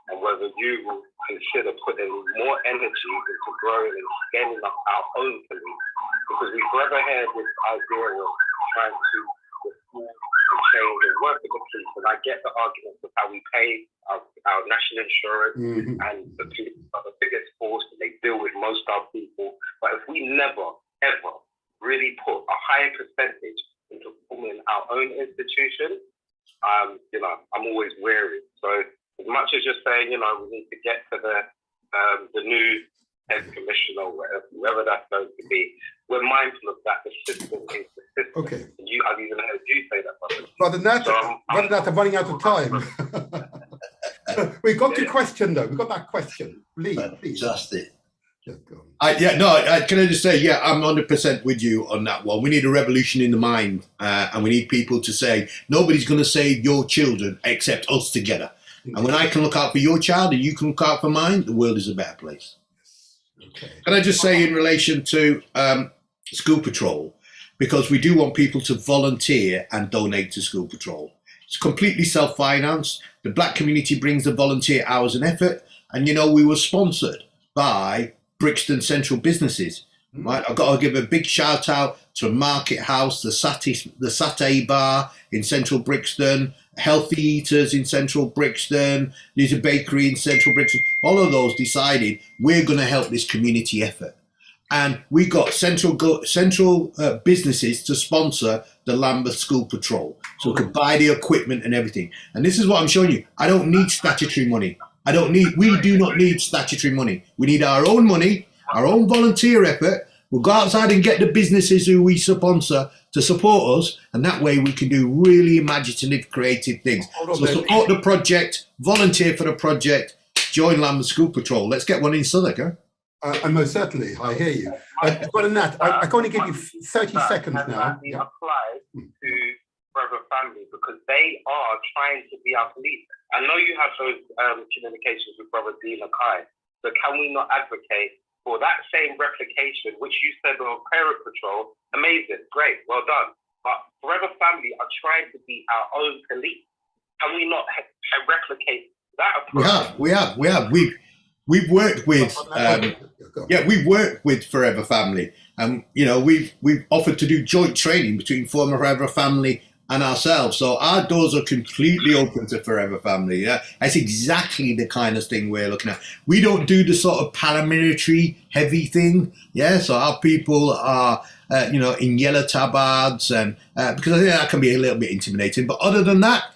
and whether you will consider putting more energy into growing and scaling up our own police, because we forever had this idea of trying to reform and change and work with the police, and I get the arguments of how we pay our national insurance, and the police are the biggest force, and they deal with most of our people, but if we never, ever really put a higher percentage into forming our own institutions, I'm always wary. So as much as you're saying, we need to get to the new head commissioner or whoever that's going to be, we're mindful of that. The system is the system. Okay. I've even heard you say that, brother. Brother Nat, I'm running out of time. We got your question though. We got that question. Lee, please. Just it. Yeah, go on. Can I just say, I'm 100% with you on that one. We need a revolution in the mind, and we need people to say, nobody's going to save your children except us together. And when I can look out for your child and you can look out for mine, the world is a better place. Okay. Can I just say in relation to School Patrol, because we do want people to volunteer and donate to School Patrol. It's completely self-financed. The black community brings the volunteer hours and effort. And, we were sponsored by Brixton Central Businesses. Right? I've got to give a big shout out to Market House, the Satay Bar in Central Brixton, Healthy Eaters in Central Brixton, there's a bakery in Central Brixton. All of those decided we're going to help this community effort. And we got central businesses to sponsor the Lambeth School Patrol. So we could buy the equipment and everything. And this is what I'm showing you. I don't need statutory money. We do not need statutory money. We need our own money, our own volunteer effort. We'll go outside and get the businesses who we sponsor to support us, and that way we can do really imaginative, creative things. So support the project, volunteer for the project, join Lambeth School Patrol. Let's get one in Southwark, huh? And most certainly, I hear you. Brother Nat, I can only give you 30 seconds now. Yeah. Applies to Forever Family because they are trying to be our police. I know you have those communications with Brother Dean Akai, so can we not advocate for that same replication, which you said on Parent Patrol? Amazing, great, well done. But Forever Family are trying to be our own police. Can we not replicate that approach? We have. We've worked with we've worked with Forever Family, and we've offered to do joint training between former Forever Family and ourselves. So our doors are completely open to Forever Family. Yeah, that's exactly the kind of thing we're looking at. We don't do the sort of paramilitary heavy thing. Yeah, so our people are in yellow tabards, and because I think that can be a little bit intimidating. But other than that,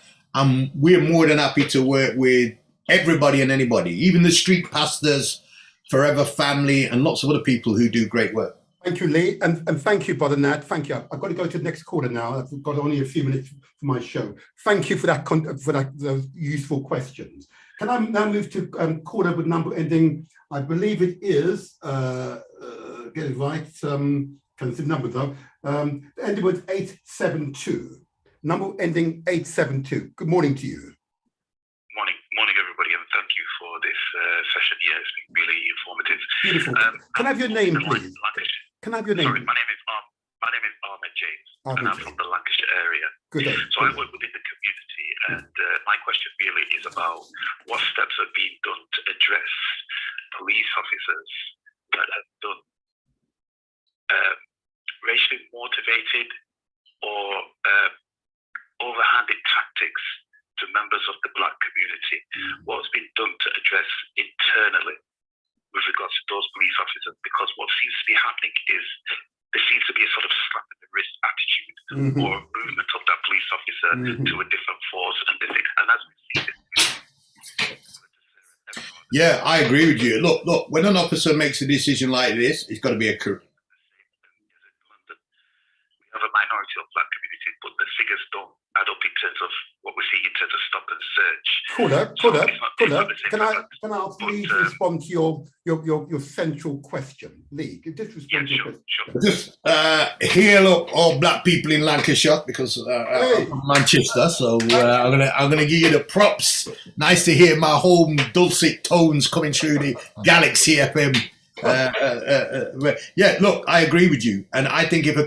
we're more than happy to work with everybody and anybody, even the street pastors, Forever Family, and lots of other people who do great work. Thank you, Lee, and thank you, Brother Nat. Thank you. I've got to go to the next caller now. I've got only a few minutes for my show. Thank you for those useful questions. Can I now move to caller with number ending? I believe it is. Get it right. Can I see the number though? Ending with 872. Number ending 872. Good morning to you. Morning, everybody, and thank you for this session here. It's been really informative. Beautiful. Can I have your name, please? Can I have your name? Sorry, my name is Ahmed James, and I'm from the Lancashire area. Good day. So I work within the community, and my question really is about what steps are being done to address police officers that have done racially motivated or overhanded tactics to members of the black community. What's been done to address internally with regards to those police officers? Because what seems to be happening is there seems to be a sort of slap in the wrist attitude or a movement of that police officer to a different force and different. And as we see this. Yeah, I agree with you. Look, when an officer makes a decision like this, it's got to be a We have a minority of black community, but the figures don't add up in terms of what we're seeing in terms of stop and search. Can I ask Lee to respond to your central question? Lee, just respond to your question. Sure. Just hello, all black people in Lancashire, because I'm from Manchester, so I'm gonna give you the props. Nice to hear my home dulcet tones coming through the Galaxy FM Yeah, look, I agree with you, and I think if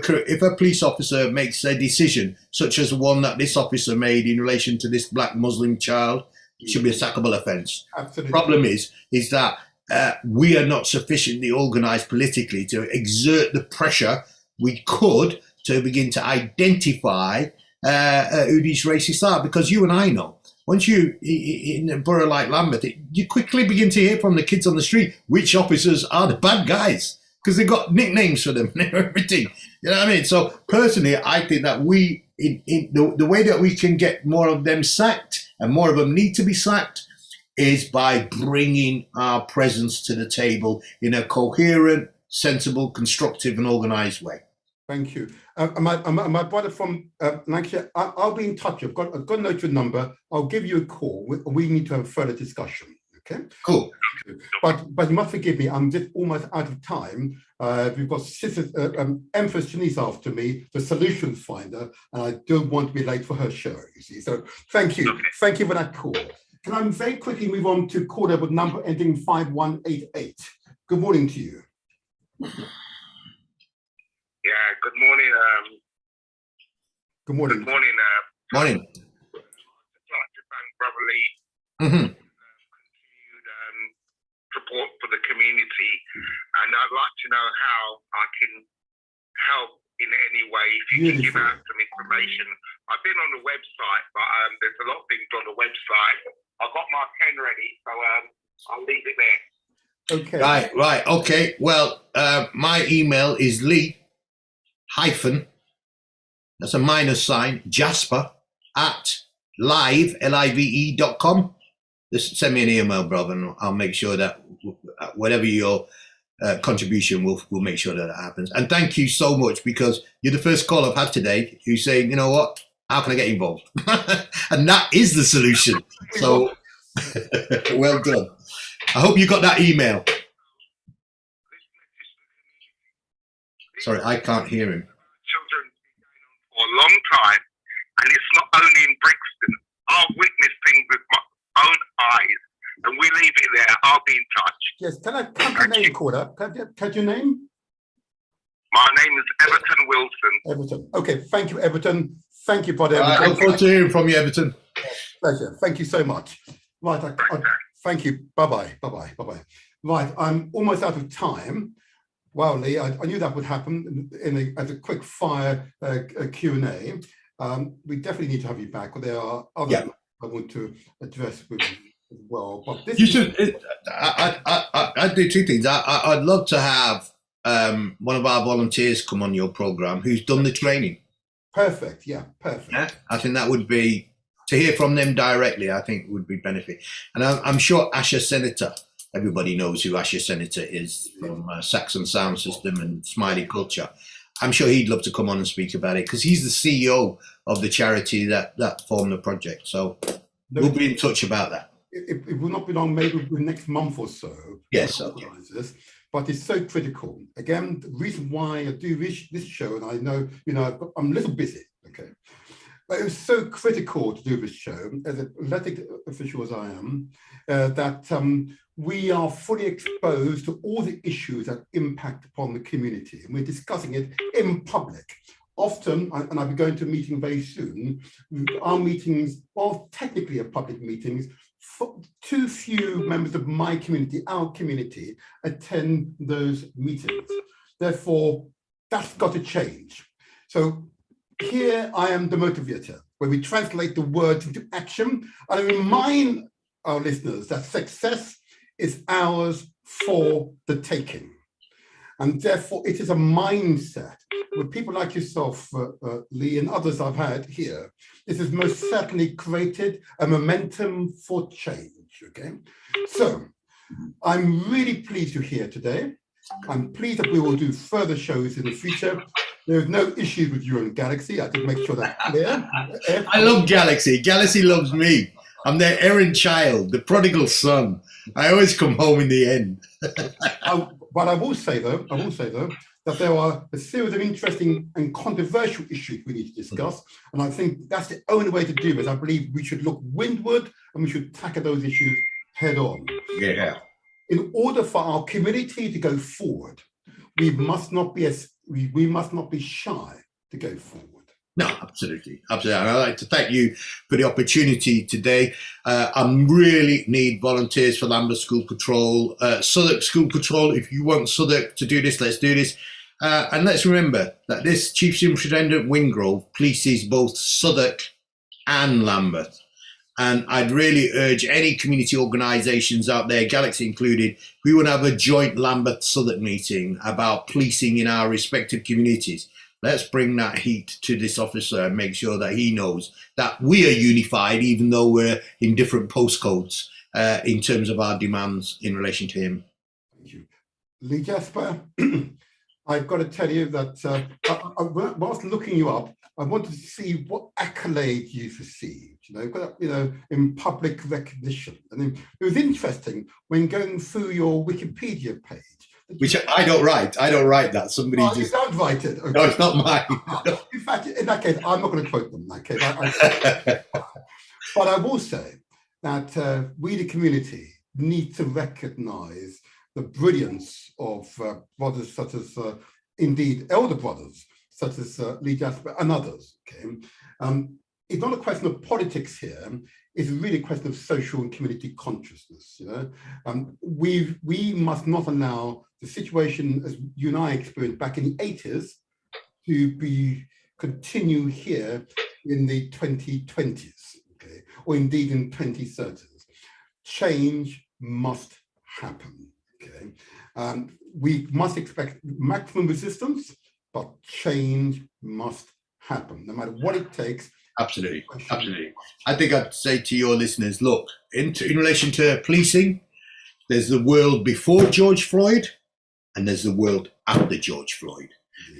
a police officer makes a decision such as the one that this officer made in relation to this black Muslim child, it should be a sackable offence. Absolutely. Problem is that we are not sufficiently organised politically to exert the pressure we could to begin to identify who these racists are, because you and I know. Once you, in a borough like Lambeth, you quickly begin to hear from the kids on the street which officers are the bad guys, because they've got nicknames for them and everything. You know what I mean? So personally, I think that we, in the way that we can get more of them sacked, and more of them need to be sacked, is by bringing our presence to the table in a coherent, sensible, constructive and organised way. Thank you. My brother from Lancashire, I'll be in touch. I've got to note your number. I'll give you a call. We need to have a further discussion. Okay. Cool. But you must forgive me. I'm just almost out of time. We've got Empress Janice after me, the solutions finder, and I don't want to be late for her show. You see. So thank you. Thank you for that call. Can I very quickly move on to caller with number ending 5188? Good morning to you. Yeah, good morning. Good morning. Good morning. Morning. I'd like to thank Brother Lee continued support for the community, and I'd like to know how I can help in any way. If you can give out some information. I've been on the website, but there's a lot of things on the website. I've got my pen ready, so I'll leave it there. Okay. Right. Okay. Well, my email is Lee hyphen, that's a minus sign, Jasper at live.com. Just send me an email, brother, and I'll make sure that whatever your contribution, we'll make sure that happens. And thank you so much, because you're the first call I've had today who's saying, you know what, how can I get involved? And that is the solution. So well done. I hope you got that email. Sorry, I can't hear him. Children for a long time, and it's not only in Brixton. I've witnessed things with my own eyes, and we leave it there. I'll be in touch. Yes, can I have your name, caller? Can your name? My name is Everton Wilson. Everton. Okay, thank you, Everton. Thank you, brother. I look forward to hearing from you, Everton. Pleasure. Thank you so much. Right, thank you. Bye-bye. Right, I'm almost out of time. Wow, Lee, I knew that would happen as a quick fire Q&A. We definitely need to have you back, but there are other I want to address with you as well. But this I'd do two things. I'd love to have one of our volunteers come on your program who's done the training. Perfect. Yeah, perfect. Yeah, I think that would be, to hear from them directly, I think would be benefit. And I'm sure Asher Senator, everybody knows who Asher Senator is from Saxon Sound System and Smiley Culture. I'm sure he'd love to come on and speak about it, because he's the CEO of the charity that formed the project. So we'll be in touch about that. It will not be long, maybe next month or so. Yes, okay. But it's so critical. Again, the reason why I do this show, and I know, I'm a little busy, okay? But it was so critical to do this show, as an elected official as I am, that we are fully exposed to all the issues that impact upon the community. And we're discussing it in public. Often, and I'll be going to a meeting very soon, our meetings, well, technically are public meetings, too few members of my community, our community, attend those meetings. Therefore, that's got to change. So here I am the motivator, where we translate the words into action. And I remind our listeners that success is ours for the taking. And therefore, it is a mindset with people like yourself, Lee, and others I've had here. This has most certainly created a momentum for change, okay? So I'm really pleased you're here today. I'm pleased that we will do further shows in the future. There's no issues with you and Galaxy. I did make sure that's clear. I love Galaxy. Galaxy loves me. I'm their errant child, the prodigal son. I always come home in the end. But I will say though, that there are a series of interesting and controversial issues we need to discuss. And I think that's the only way to do this. I believe we should look windward and we should tackle those issues head on. Yeah. in order for our community to go forward, we must not be we must not be shy to go forward. No, absolutely, absolutely. And I'd like to thank you for the opportunity today. I really need volunteers for Lambeth School Patrol, Southwark School Patrol. If you want Southwark to do this, let's do this. And let's remember that this Chief Superintendent Wingrove polices both Southwark and Lambeth. And I'd really urge any community organisations out there, Galaxy included, we want to have a joint Lambeth-Southwark meeting about policing in our respective communities. Let's bring that heat to this officer and make sure that he knows that we are unified, even though we're in different postcodes in terms of our demands in relation to him. Thank you. Lee Jasper, I've got to tell you that whilst looking you up, I wanted to see what accolade you've received, in public recognition. And it was interesting when going through your Wikipedia page. Which I don't write. I don't write that. Somebody just... You don't write it. Okay. No, it's not mine. In fact, in that case, I'm not going to quote them in that case. But I will say that we, the community, need to recognise the brilliance of brothers such as, indeed, elder brothers, such as Lee Jasper and others. Okay? It's not a question of politics here. It's really a question of social and community consciousness. We must not allow the situation as you and I experienced back in the 80s to continue here in the 2020s, okay, or indeed in 2030s. Change must happen. Okay, we must expect maximum resistance, but change must happen, no matter what it takes. Absolutely, absolutely. I think I'd say to your listeners, look, in relation to policing, there's the world before George Floyd and there's the world after George Floyd.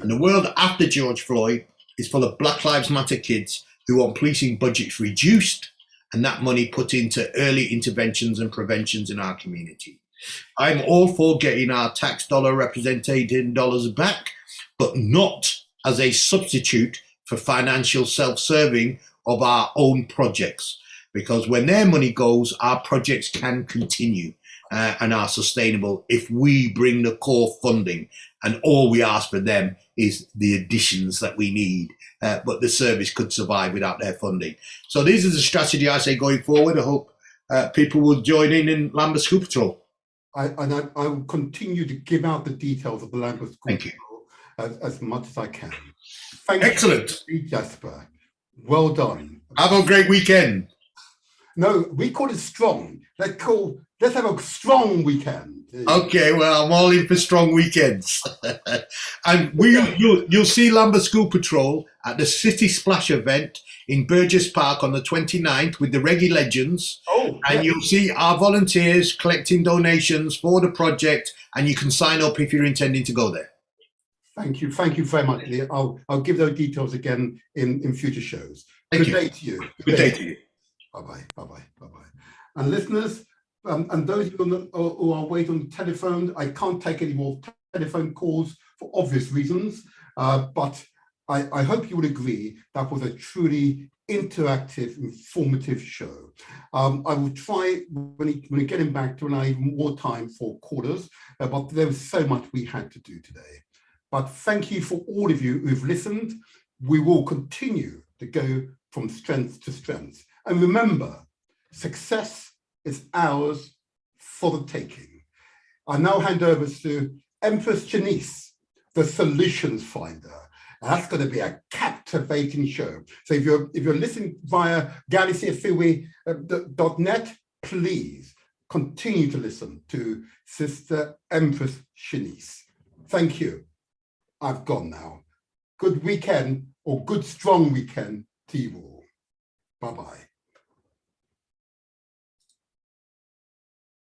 And the world after George Floyd is full of Black Lives Matter kids who want policing budgets reduced and that money put into early interventions and preventions in our community. I'm all for getting our tax dollar represented dollars back, but not as a substitute for financial self-serving of our own projects, because when their money goes, our projects can continue and are sustainable if we bring the core funding, and all we ask for them is the additions that we need, but the service could survive without their funding. So this is a strategy I say going forward. I hope people will join in Lambeth School Patrol. I will continue to give out the details of the Lambeth School Thank you. Patrol as much as I can. Excellent. You, Jasper. Well done. Have a great weekend. No, we call it strong. Let's have a strong weekend. Okay, well, I'm all in for strong weekends. And you'll see Lambeth School Patrol at the City Splash event in Burgess Park on the 29th with the Reggae Legends. Oh, and you'll see our volunteers collecting donations for the project, and you can sign up if you're intending to go there. Thank you very much, Lee. I'll give those details again in future shows. Thank you. Good day to you. Good day to you. Bye-bye, bye-bye, bye-bye. And listeners, and those who are waiting on the telephone, I can't take any more telephone calls for obvious reasons, but I hope you would agree that was a truly interactive, informative show. I will try, when we get him back, to allow more time for callers, but there was so much we had to do today. But thank you for all of you who've listened. We will continue to go from strength to strength. And remember, success is ours for the taking. I now hand over to Empress Janice, the solutions finder. And that's going to be a captivating show. So if you're listening via galaxyafewe.net, please continue to listen to Sister Empress Janice. Thank you. I've gone now. Good weekend, or good strong weekend to you all. Bye-bye.